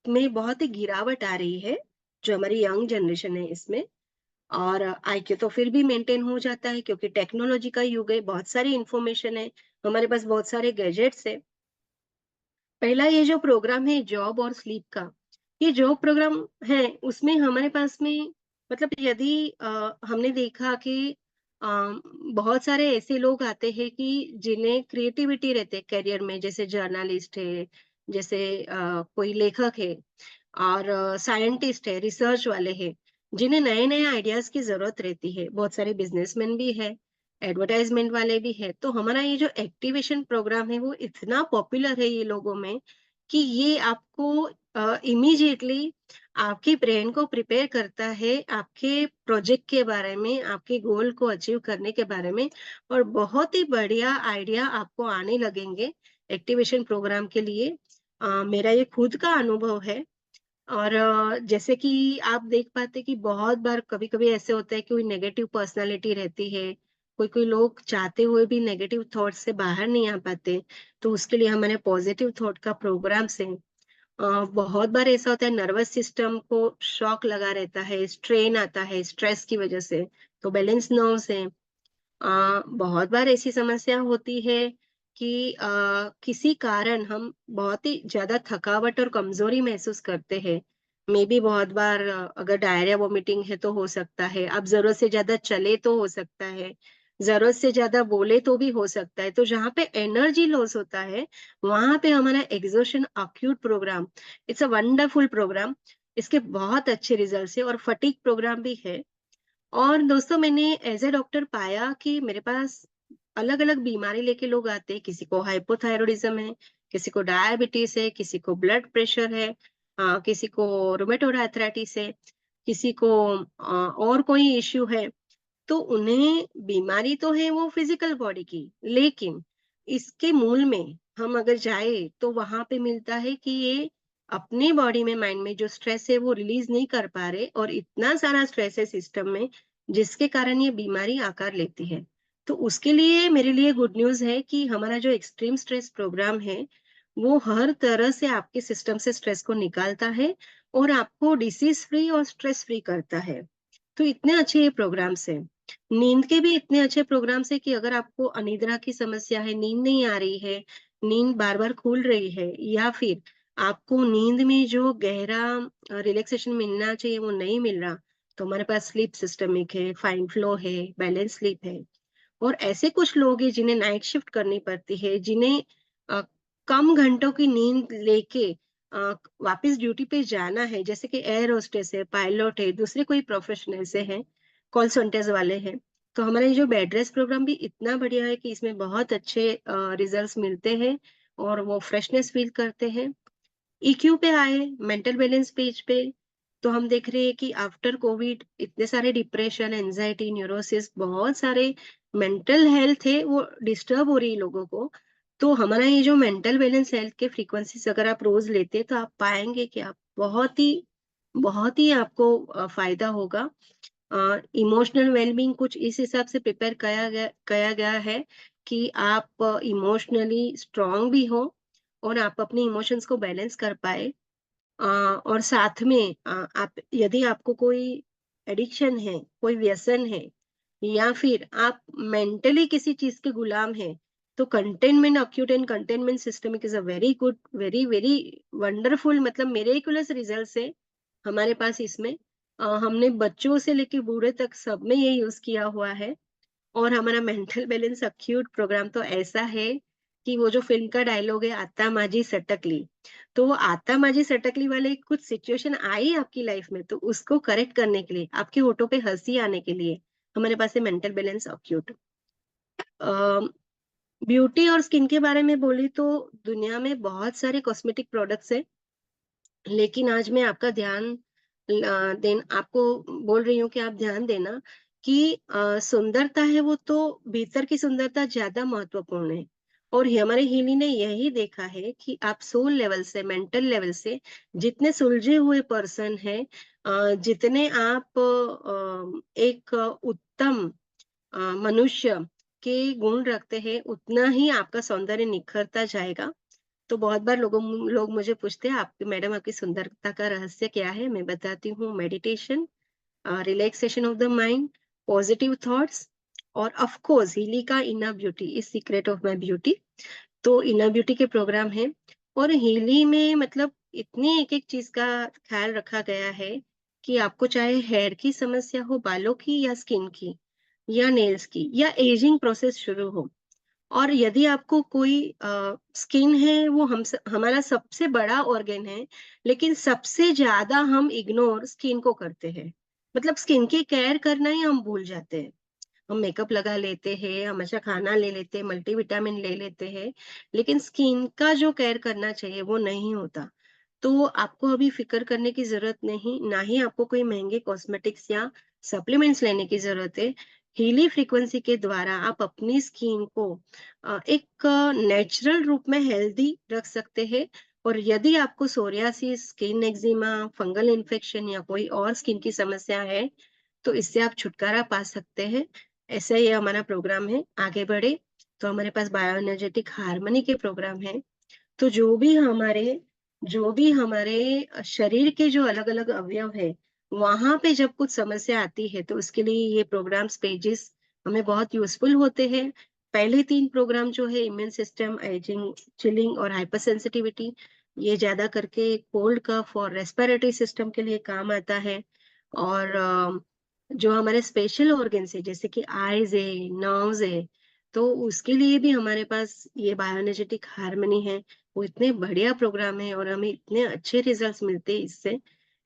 में बहुत ही गिरावट आ रही है, जो हमारी यंग जनरेशन है इसमें। और आईक्यू तो फिर भी मेंटेन हो जाता है क्योंकि टेक्नोलॉजी का युग है, बहुत सारी इंफॉर्मेशन है, हमारे पास बहुत सारे गैजेट्स है। पहला ये जो प्रोग्राम है जॉब और स्लीप का, ये जॉब प्रोग्राम है उसमें हमारे पास में मतलब यदि हमने देखा कि अ, बहुत सारे ऐसे लोग आते हैं कि जिन्हें क्रिएटिविटी रहते हैं करियर में, जैसे जर्नलिस्ट है, जैसे कोई लेखक है और साइंटिस्ट है, रिसर्च वाले हैं, जिन्हें नए-नए आइडियाज़ की ज़रूरत रहती है। बहुत सारे बिज़नेसमैन भी हैं, एडवर्टाइजमेंट वाले भी है। तो हमारा ये जो एक्टिवेशन प्रोग्राम है वो इतना पॉपुलर है ये लोगों में कि ये आपको इमीडिएटली आपके ब्रेन को प्रिपेयर करता है आपके प्रोजेक्ट के बारे में, आपके गोल को अचीव करने के बारे में, और बहुत ही बढ़िया आइडिया आपको आने लगेंगे एक्टिवेशन प्रोग्राम के लिए। मेरा ये खुद का अनुभव है। और जैसे कि आप देख पाते कि बहुत बार कभी-कभी ऐसे होता है कि कोई नेगेटिव पर्सनालिटी रहती है, कोई-कोई लोग चाहते हुए भी नेगेटिव थॉट से बाहर नहीं आ पाते, तो उसके लिए हमारे पॉजिटिव थॉट का प्रोग्राम्स है। बहुत बार ऐसा होता है नर्वस सिस्टम को शॉक लगा रहता है, स्ट्रेन आता है स्ट्रेस की वजह से, तो बैलेंस नर्व्स हैं। बहुत बार ऐसी समस्या होती है कि किसी कारण हम बहुत ही ज़्यादा थकावट और कमज़ोरी महसूस करते हैं। मे बी बहुत बार अगर डायरिया वॉमिटिंग है तो हो सकता है, आप ज़रूरत से ज़्यादा चले तो हो सकता है, ज़रूरत से ज़्यादा बोले तो भी हो सकता है। तो जहाँ पे एनर्जी लॉस होता है, वहाँ पे हमारा exhaustion acute program, it's a wonderful program. इसके बहुत अच्छे रिजल्ट्स हैं और फटीग प्रोग्राम भी है। और दोस्तों मैंने एज़ अ डॉक्टर पाया कि मेरे पास अलग-अलग बीमारी लेके लोग आते हैं, किसी को हाइपोथायरॉइडिज़्म है, किसी को डायबिटीज़ है, किसी को ब्लड प्रेशर है, किसी को रूमेटॉइड आर्थराइटिस है, किसी को और कोई इश्यू है। तो उन्हें बीमारी तो है वो फिजिकल बॉडी की, लेकिन इसके मूल में हम अगर जाए तो वहां पे मिलता है कि ये अपनी बॉडी में माइंड में जो स्ट्रेस है वो रिलीज नहीं कर पा रहे, और इतना सारा स्ट्रेस है सिस्टम में जिसके कारण ये बीमारी आकार लेती है। तो उसके लिए मेरे लिए गुड न्यूज है कि हमारा जो एक्सट्रीम स्ट्रेस प्रोग्राम है वो हर तरह से आपके सिस्टम से स्ट्रेस को निकालता है और आपको डिसीज फ्री और स्ट्रेस फ्री करता है। तो इतने अच्छे ये प्रोग्राम्स हैं। नींद के भी इतने अच्छे प्रोग्राम्स हैं कि अगर आपको अनिद्रा की समस्या है, नींद नहीं आ रही है, नींद बार-बार खुल रही है, या फिर आपको नींद में जो गहरा रिलैक्सेशन मिलना चाहिए वो नहीं मिल रहा, तो हमारे पास स्लीप सिस्टमिक है, फाइन फ्लो है, बैलेंस स्लीप है। और ऐसे कुछ लोग हैं जिन्हें नाइट शिफ्ट करनी पड़ती है, जिन्हें अ, कम घंटों की नींद लेके वापस ड्यूटी पे जाना है, जैसे कि एयर होस्टेस है, पायलट है, दूसरे कोई प्रोफेशनल से हैं, कॉल सेंटर्स वाले हैं। तो हमारा ये जो बेड रेस्ट प्रोग्राम भी इतना बढ़िया है कि इसमें बहुत अच्छे रिजल्ट्स मिलते हैं और वो फ्रेशनेस फील करते हैं। ईक्यू पे आए, मेंटल बैलेंस पेज पे, तो हम देख रहे हैं कि आफ्टर कोविड इतने सारे डिप्रेशन, एंजाइटी, न्यूरोसिस, बहुत सारे मेंटल हेल्थ है वो डिस्टर्ब हो रही है लोगों को। तो हमारा ये जो मेंटल बैलेंस हेल्थ के फ्रीक्वेंसीज अगर आप रोज लेते हैं तो आप पाएंगे कि आप बहुत ही आपको फायदा होगा। इमोशनल वेलबींग कुछ इस हिसाब से प्रिपेयर किया गया है कि आप इमोशनली स्ट्रांग भी हो और आप अपने इमोशंस को बैलेंस कर पाए। और साथ में आप यदि आपको कोई एडिक्शन है, कोई व्यसन है, या फिर आप मेंटली किसी चीज के गुलाम हैं, तो containment acute and containment systemic is a very good, very very wonderful, मतलब मिरेकुलस रिजल्ट्स है हमारे पास इसमें। हमने बच्चों से लेके बूढ़े तक सब में ये यूज किया हुआ है। और हमारा मेंटल बैलेंस एक्यूट प्रोग्राम तो ऐसा है कि वो जो फिल्म का डायलॉग है, आता माझी सटकली, तो वो आता माझी सटकली वाले कुछ सिचुएशन आई आपकी लाइफ में, तो उसको करेक्ट करने के लिए, आपके होठों पे हंसी आने के लिए हमारे पास है मेंटल बैलेंस एक्यूट। ब्यूटी और स्किन के बारे में बोली तो दुनिया में बहुत सारे कॉस्मेटिक प्रोडक्ट्स है, लेकिन आज मैं आपका ध्यान आपको बोल रही हूँ कि आप ध्यान देना कि सुंदरता है वो तो भीतर की सुंदरता ज्यादा महत्वपूर्ण है। और हमारे हीली ने यही देखा है कि आप सोल लेवल से, मेंटल लेवल से जितने सुलझे हुए पर्सन है, जितने आप एक उत्तम मनुष्य के गुण रखते हैं, उतना ही आपका सौंदर्य निखरता जाएगा। तो बहुत बार लोग मुझे पूछते हैं, आपकी मैडम आपकी सुंदरता का रहस्य क्या है? मैं बताती हूँ, meditation, relaxation of the mind, positive thoughts, और ऑफ कोर्स हीली का inner beauty is secret of my beauty. तो इनर ब्यूटी के प्रोग्राम है, और हीली में मतलब इतनी एक एक चीज का ख्याल रखा गया है कि आपको चाहे हेयर की समस्या हो, बालों की या स्किन की या नेल्स की, या एजिंग प्रोसेस शुरू हो, और यदि आपको कोई स्किन है वो हमारा सबसे बड़ा ऑर्गन है, लेकिन सबसे ज्यादा हम इग्नोर स्किन को करते हैं, मतलब स्किन की केयर करना ही हम भूल जाते हैं। हम मेकअप लगा लेते हैं, हम अच्छा खाना ले लेते हैं, मल्टीविटामिन ले लेते हैं, लेकिन स्किन का जो केयर करना चाहिए वो नहीं होता। तो आपको अभी फ़िक्र करने की ज़रूरत नहीं, ना ही आपको कोई महँगे कॉस्मेटिक्स या सप्लीमेंट्स लेने की ज़रूरत है। हीली फ्रीक्वेंसी के द्वारा आप अपनी स्किन को एक नेचुरल रूप में हेल्दी रख सकते हैं। और यदि आपको psoriasis, skin eczema, fungal infection या कोई और स्किन की समस्या है, तो इससे आप छुटकारा पा सकते हैं। ऐसा ही हमारा प्रोग्राम है, आगे बढ़े। तो हमारे पास बायो एनर्जेटिक हार्मनी के प्रोग्राम है। तो जो भी हमारे शरीर के जो अलग-अलग अवयव है, वहाँ पे जब कुछ समस्या आती है, तो उसके लिए ये प्रोग्राम्स पेजेस हमें बहुत यूज़फुल होते हैं। पहले 3 प्रोग्राम जो है इम्यून सिस्टम, एजिंग, चिलिंग और हाइपर सेंसिटिविटी, ये ज़्यादा करके कोल्ड कफ और रेस्पिरेटरी सिस्टम के लिए काम आता है। और जो हमारे स्पेशल ऑर्गन्स है, जैसे कि आईज़ है, नर्व्स है, तो उसके लिए भी हमारे पास ये बायो एनर्जेटिक हार्मनी है। वो इतने बढ़िया प्रोग्राम है और हमें इतने अच्छे रिजल्ट्स मिलते हैं इससे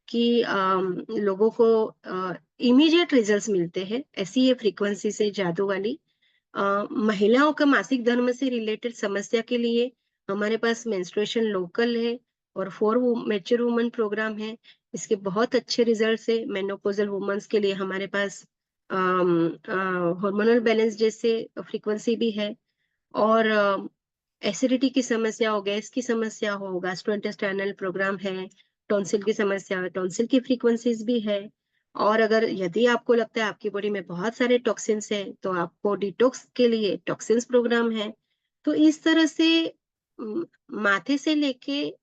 कि लोगों को इमीडिएट रिजल्ट्स मिलते हैं। ऐसी ये फ्रीक्वेंसी से जादू वाली महिलाओं का मासिक धर्म से रिलेटेड समस्या के लिए हमारे पास मेंस्ट्रुएशन लोकल है और फॉर मैच्योर वुमन प्रोग्राम है। इसके बहुत अच्छे रिजल्ट्स है। मेनोपॉजल वुमेन्स के लिए हमारे पास हार्मोनल बैलेंस जैसे फ्रीक्वेंसी भी है। और एसिडिटी की समस्या हो, गैस की समस्या हो, गैस्ट्रोइंटेस्टाइनल प्रोग्राम है, टॉन्सिल की समस्या है, टॉन्सिल की फ्रीक्वेंसीज भी है। और अगर यदि आपको लगता है आपकी बॉडी में बहुत सारे टॉक्सिन्स हैं, तो आपको डिटॉक्स के लिए टॉक्सिन्स प्रोग्राम है। तो इस तरह से माथे से लेके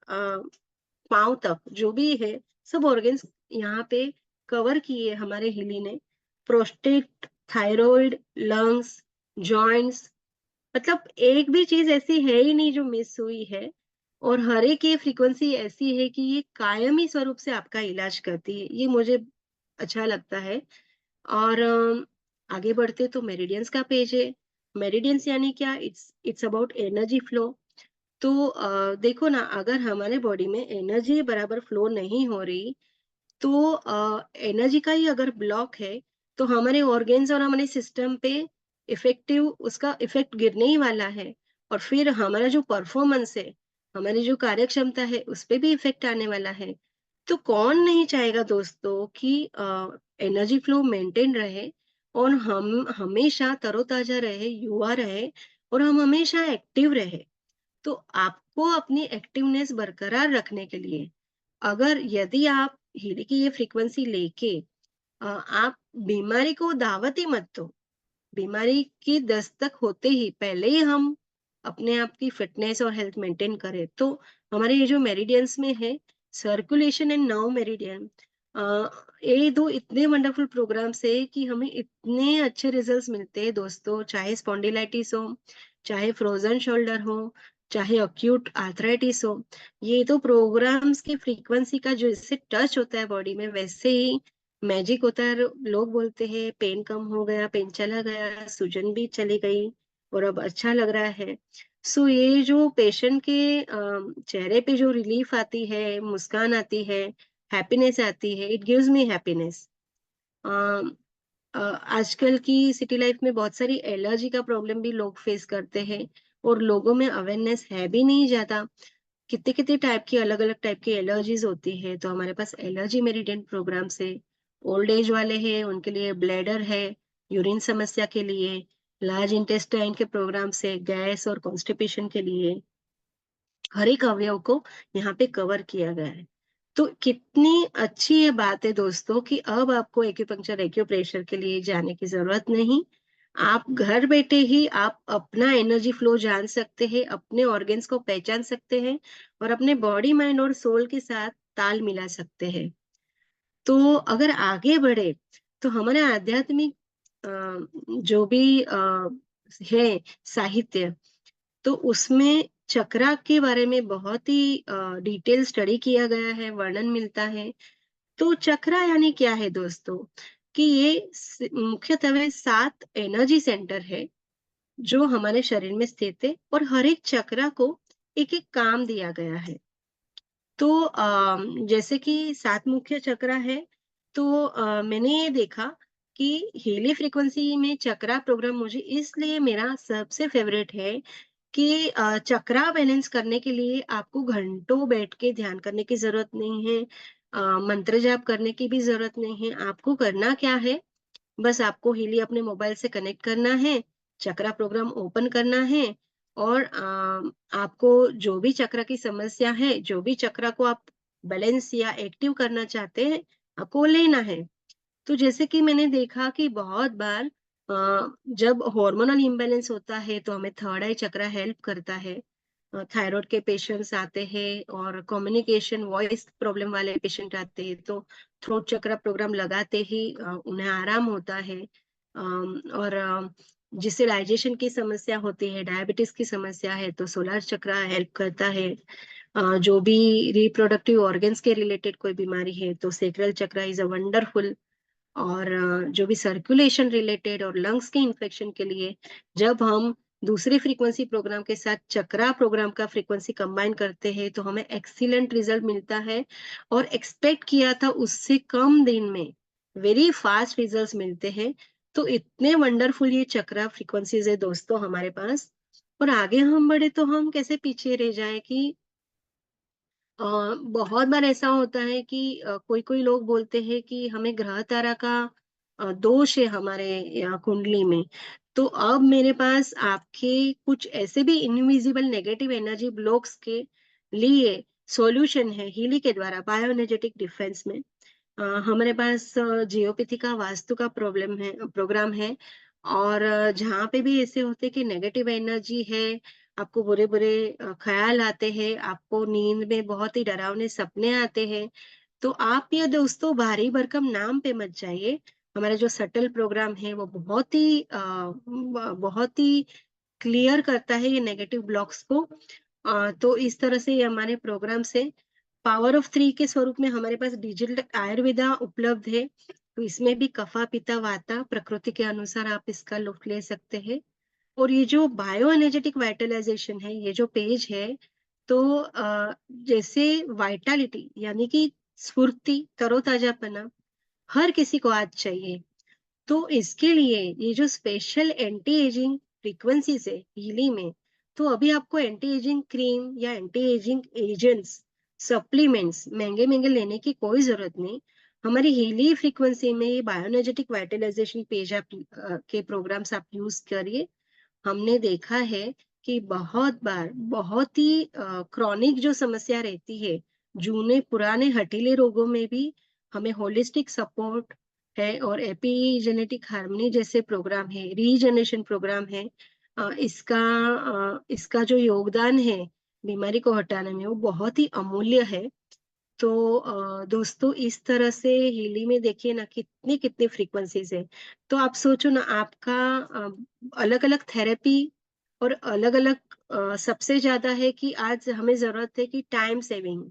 पाँव तक जो भी है, सब ऑर्गन्स यहाँ पे कवर किए हमारे हिली ने। प्रोस्टेट, थायराइड, लंग्स, जॉइंट्स, मतलब एक भी चीज़ ऐसी है ही नहीं जो मिस हुई है। और हर एक ये फ्रीक्वेंसी ऐसी है कि ये कायमी स्वरूप से आपका इलाज करती है। ये मुझे अच्छा लगता है। और आगे बढ़ते तो मेरिडियंस का पेज है। मेरिडियंस यानी क्या? It's about energy flow. तो देखो ना, अगर हमारे बॉडी में एनर्जी बराबर फ्लो नहीं हो रही, तो एनर्जी का ही अगर ब्लॉक है, तो हमारे ऑर्गन्स और हमारे सिस्टम पे इफेक्टिव उसका इफेक्ट गिरने ही वाला है। और फिर हमारा जो परफॉर्मेंस है, हमारी जो कार्यक्षमता है, उस पे भी इफेक्ट आने वाला है। तो कौन नहीं चाहेगा दोस्तों कि एनर्जी फ्लो मेंटेन रहे और हम हमेशा तरोताजा रहे, युवा रहे और हम हमेशा एक्टिव रहे। तो आपको अपनी एक्टिवनेस बरकरार रखने के लिए, अगर यदि आप हीरे की ये फ्रीक्वेंसी लेके आप बीमारी को दावत ही मत दो। बीमारी की दस्तक होते ही पहले ही हम अपने आप की फिटनेस और हेल्थ मेंटेन करें। तो हमारे ये जो मेरिडियंस में है, सर्कुलेशन एंड नर्व मेरिडियन, ये दो इतने वंडरफुल प्रोग्राम्स है कि हमें इतने अच्छे रिजल्ट्स मिलते हैं दोस्तों। चाहे स्पॉन्डिलाइटिस हो, चाहे फ्रोजन शोल्डर हो, चाहे अक्यूट आर्थराइटिस हो, ये तो प्रोग्राम्स की फ्रीक्वेंसी का जो इससे टच होता है बॉडी में, वैसे ही मैजिक होता है। लोग बोलते हैं पेन कम हो गया, पेन चला गया, सूजन भी चली गई और अब अच्छा लग रहा है। सो ये जो पेशेंट के चेहरे पे जो रिलीफ आती है, मुस्कान आती है, हैप्पीनेस आती है, इट गिव्स मी हैप्पीनेस। आजकल की सिटी लाइफ में बहुत सारी एलर्जी का प्रॉब्लम भी लोग फेस करते हैं और लोगों में अवेयरनेस है भी नहीं ज्यादा। कितने-कितने टाइप की अलग-अलग टाइप की एलर्जीज़ होती है, तो हमारे पास एलर्जी मेडिटेट प्रोग्राम्स है। ओल्ड एज वाले हैं, उनके लिए ब्लैडर है, यूरिन समस्या के लिए, लार्ज इंटेस्टाइन के प्रोग्राम्स है, गैस और कॉन्स्टिपेशन के लिए। हर एक अवयव को यहाँ पे कवर किया गया है। तो कितनी अच्छी ये बात है दोस्तों कि अब आपको एक्यूपंक्चर, एक्यूप्रेशर के लिए जाने की ज़रूरत नहीं। आप घर बैठे ही आप अपना एनर्जी फ्लो जान सकते हैं, अपने ऑर्गन्स को पहचान सकते हैं और अपने बॉडी, माइंड और सोल के साथ ताल मिला सकते हैं। तो अगर आगे बढ़े, तो हमारे आध्यात्मिक जो भी है साहित्य, तो उसमें चक्रा के बारे में बहुत ही डिटेल स्टडी किया गया है, वर्णन मिलता है। तो चक्रा यानी क्या है दोस्तों? कि ये मुख्यतः 7 एनर्जी सेंटर है जो हमारे शरीर में स्थित है और हर एक चक्रा को एक-एक काम दिया गया है। तो जैसे कि 7 मुख्य चक्र है, तो मैंने ये देखा कि हीली फ्रीक्वेंसी में चक्रा प्रोग्राम मुझे इसलिए मेरा सबसे फेवरेट है कि चक्रा बैलेंस करने के लिए आपको घंटों बैठ के ध्यान करने की जरूरत नहीं है, मंत्र जाप करने की भी जरूरत नहीं है। आपको करना क्या है, बस आपको हीली अपने मोबाइल से कनेक्ट करना है, चक्रा प्रोग्राम ओपन करना है और आपको जो भी चक्रा की समस्या है, जो भी चक्रा को आप बैलेंस या एक्टिव करना चाहते हैं, आपको वो लेना है। तो जैसे कि मैंने देखा कि बहुत बार जब हार्मोनल इम्बैलेंस होता है तो हमें थर्ड आई चक्रा हेल्प करता है। थायराइड के पेशेंट्स आते हैं और कम्युनिकेशन वॉइस प्रॉब्लम वाले पेशेंट आते हैं तो थ्रोट चक्रा प्रोग्राम लगाते ही उन्हें आराम होता है। और जिससे डाइजेशन की समस्या होती है, डायबिटीज की समस्या है तो सोलर चक्रा हेल्प करता है। जो भी रिप्रोडक्टिव ऑर्गन्स के रिलेटेड कोई बीमारी है तो sacral chakra is a wonderful. और जो भी सर्कुलेशन रिलेटेड और लंग्स के इन्फेक्शन के लिए जब हम दूसरे फ्रीक्वेंसी प्रोग्राम के साथ चक्रा प्रोग्राम का फ्रीक्वेंसी कंबाइन करते हैं तो हमें एक्सीलेंट रिजल्ट मिलता है और एक्सपेक्ट किया था उससे कम दिन में वेरी फास्ट रिजल्ट्स मिलते हैं। तो इतने वंडरफुल ये चक्रा फ्रीक्वेंसीज है दोस्तों हमारे पास। और आगे हम बढ़े तो हम कैसे पीछे रह जाए कि बहुत बार ऐसा होता है कि कोई कोई लोग बोलते हैं कि हमें ग्रह तारा का दोष है हमारे कुंडली में। तो अब मेरे पास आपके कुछ ऐसे भी इनविजिबल नेगेटिव एनर्जी ब्लॉक्स के लिए सॉल्यूशन है हीली के द्वारा बायो एनर्जेटिक डिफेंस में। हमारे पास जियोपैथी का वास्तु का प्रोग्राम है। और जहाँ पे भी ऐसे होते कि नेगेटिव एनर्जी है, आपको बुरे बुरे ख्याल आते हैं, आपको नींद में बहुत ही डरावने सपने आते हैं, तो आप ये दोस्तों भारी भरकम नाम पे मत जाइए। हमारा जो सटल प्रोग्राम है वो बहुत ही क्लियर करता है ये नेगेटिव ब्लॉक्स को। तो इस तरह से ये हमारे प्रोग्राम से पावर ऑफ 3 के स्वरूप में हमारे पास डिजिटल आयुर्वेदा उपलब्ध है। तो इसमें भी कफा पिता वाता प्रकृति के अनुसार आप इसका लुत्फ ले सकते हैं। और ये जो बायो एनर्जेटिक वाइटलाइजेशन है, ये जो पेज है, तो जैसे वाइटालिटी यानी कि स्फूर्ति तरोताजापना हर किसी को आज चाहिए। तो इसके लिए ये जो स्पेशल एंटी एजिंग फ्रीक्वेंसीज है हीली में, तो अभी आपको एंटी एजिंग क्रीम या एंटी एजिंग एजेंट्स सप्लीमेंट्स महंगे महंगे लेने की कोई जरूरत नहीं। हमारी हीली फ्रीक्वेंसी में ये बायोएनर्जेटिक वाइटलाइजेशन पेज आप के प्रोग्राम्स आप यूज करिए। हमने देखा है कि बहुत बार बहुत ही क्रॉनिक जो समस्या रहती है, जूने पुराने हठीले रोगों में भी हमें होलिस्टिक सपोर्ट है और एपिजेनेटिक हार्मनी जैसे प्रोग्राम है, रीजनरेशन प्रोग्राम है। इसका जो योगदान है बीमारी को हटाने में वो बहुत ही अमूल्य है। तो दोस्तों इस तरह से हीली में देखिए ना कितनी कितनी फ्रीक्वेंसीज है। तो आप सोचो ना आपका अलग अलग थेरेपी और अलग अलग सबसे ज्यादा है कि आज हमें जरूरत है कि टाइम सेविंग।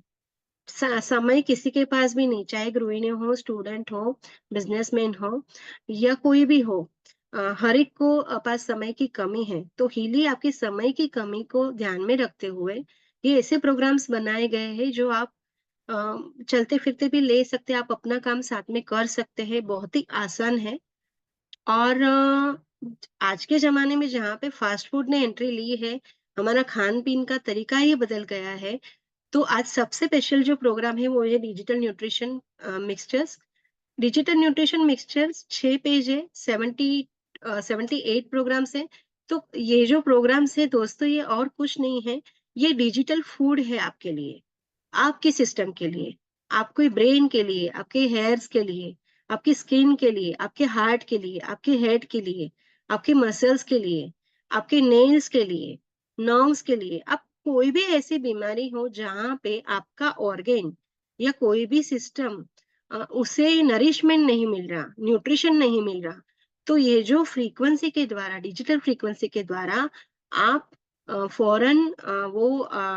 समय किसी के पास भी नहीं, चाहे गृहिणी हो, स्टूडेंट हो, बिजनेसमैन हो या कोई भी हो, हर एक को पास समय की कमी है। तो हीली आपकी समय की कमी को ध्यान में रखते हुए ये ऐसे प्रोग्राम्स बनाए गए हैं जो आप चलते फिरते भी ले सकते हैं, आप अपना काम साथ में कर सकते हैं, बहुत ही आसान है। और आज के जमाने में जहाँ पे फास्ट फूड ने एंट्री ली है, हमारा खान पीन का तरीका ही बदल गया है। तो आज सबसे स्पेशल जो प्रोग्राम है वो है digital nutrition mixtures. Digital nutrition mixtures 6 page है, 78 प्रोग्राम्स है। तो ये जो प्रोग्राम्स है दोस्तों ये और कुछ नहीं है, ये डिजिटल फूड है आपके लिए, आपके सिस्टम के लिए, आपके ब्रेन के लिए, आपके हेयर्स के लिए, आपकी स्किन के लिए, आपके हार्ट के लिए, आपके हेड के लिए, आपके मसल्स के लिए, आपके नेल्स के लिए, नर्व्स के लिए। आप कोई भी ऐसी बीमारी हो जहां पे आपका ऑर्गेन या कोई भी सिस्टम उसे नरिशमेंट नहीं मिल रहा, न्यूट्रिशन नहीं मिल रहा, तो ये जो फ्रीक्वेंसी के द्वारा, डिजिटल फ्रीक्वेंसी के द्वारा आप फौरन वो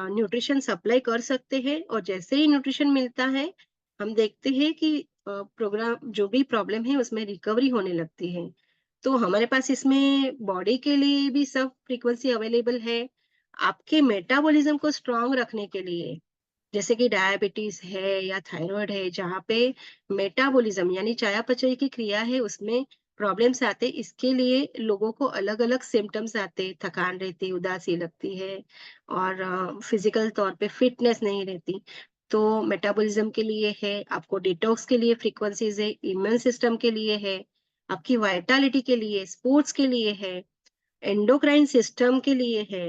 न्यूट्रिशन सप्लाई कर सकते हैं। और जैसे ही न्यूट्रिशन मिलता है हम देखते हैं कि प्रोग्राम जो भी प्रॉब्लम है उसमें रिकवरी होने लगती है। तो हमारे पास इसमें बॉडी के लिए भी सब फ्रीक्वेंसी अवेलेबल है, आपके मेटाबॉलिज्म को स्ट्रांग रखने के लिए, जैसे कि डायबिटीज है या थायराइड है, जहाँ पे मेटाबॉलिज्म यानी चयापचय की क्रिया है उसमें प्रॉब्लम्स आते, इसके लिए लोगों को अलग-अलग सिम्पटम्स आते, थकान रहती, उदासी लगती है और फिजिकल तौर पे फिटनेस नहीं रहती। तो मेटाबॉलिज्म के लिए है, आपको डिटॉक्स के लिए फ्रीक्वेंसीज है, इम्यून सिस्टम के लिए है, आपकी वाइटालिटी के लिए, स्पोर्ट्स के लिए है, एंडोक्राइन सिस्टम के लिए है,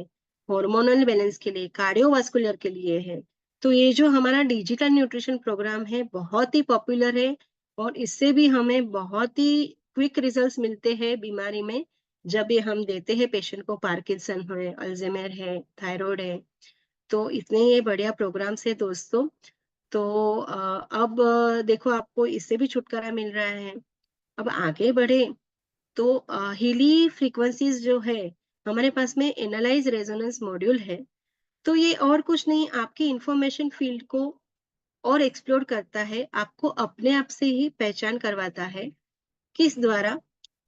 हार्मोनल बैलेंस के लिए, कार्डियोवास्कुलर के लिए है। तो ये जो हमारा डिजिटल न्यूट्रिशन प्रोग्राम है बहुत ही पॉपुलर है और इससे भी हमें बहुत ही क्विक रिजल्ट्स मिलते हैं बीमारी में, जब ये हम देते हैं पेशेंट को। पार्किंसन है, अल्जाइमर है, थायराइड है, तो इतने ये बढ़िया प्रोग्राम्स है दोस्तों। तो अब देखो आपको इससे भी छुटकारा मिल रहा है। अब आगे बढ़े तो हीली फ्रीक्वेंसीज जो है हमारे पास में एनालाइज रेजोनेंस मॉड्यूल है। तो ये और कुछ नहीं, आपकी इंफॉर्मेशन फील्ड को और एक्सप्लोर करता है, आपको अपने आप से ही पहचान करवाता है। किस द्वारा?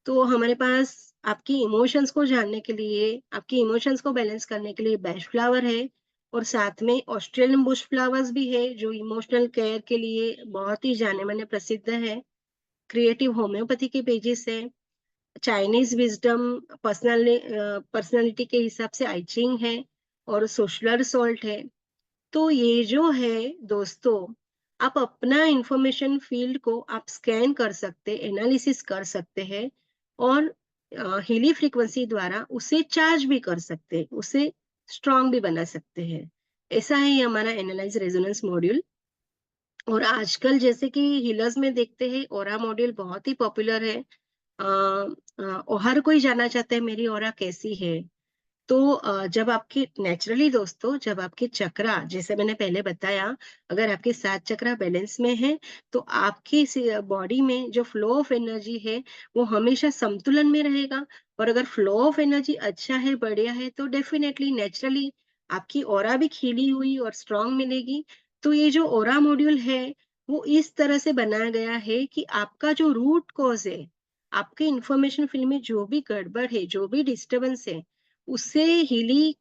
तो हमारे पास आपकी इमोशंस को जानने के लिए, आपकी इमोशंस को बैलेंस करने के लिए बैश फ्लावर है और साथ में ऑस्ट्रेलियन बुश फ्लावर्स भी है जो इमोशनल केयर के लिए बहुत ही जाने माने प्रसिद्ध है। क्रिएटिव होम्योपैथी के पेजेस है, चाइनीज विजडम पर्सनालिटी के हिसाब से आई चिंग है और सोशलर सॉल्ट है। तो ये जो है दोस्तों, आप अपना इंफॉर्मेशन फील्ड को आप स्कैन कर सकते, एनालिसिस कर सकते हैं और हीली फ्रीक्वेंसी द्वारा उसे चार्ज भी कर सकते, उसे स्ट्रांग भी बना सकते हैं। ऐसा है ये हमारा एनालाइज रेजोनेंस मॉड्यूल। और आजकल जैसे कि हीलर्स में देखते हैं ओरा मॉड्यूल बहुत ही पॉपुलर है। और हर कोई जानना चाहता है मेरी ओरा कैसी है। तो जब आपकी नेचुरली दोस्तों, जब आपके चक्रा, जैसे मैंने पहले बताया, अगर आपके 7 चक्रा बैलेंस में है तो आपकी बॉडी में जो फ्लो ऑफ एनर्जी है वो हमेशा संतुलन में रहेगा। और अगर फ्लो ऑफ एनर्जी अच्छा है, बढ़िया है, तो डेफिनेटली नेचुरली आपकी ऑरा भी खिली हुई और स्ट्रांग मिलेगी। तो ये जो ऑरा मॉड्यूल है वो इस तरह से बनाया गया है कि आपका जो रूट कॉज है, आपके इंफॉर्मेशन फील्ड में जो भी गड़बड़ है, जो भी डिस्टर्बेंस है, उससे हीली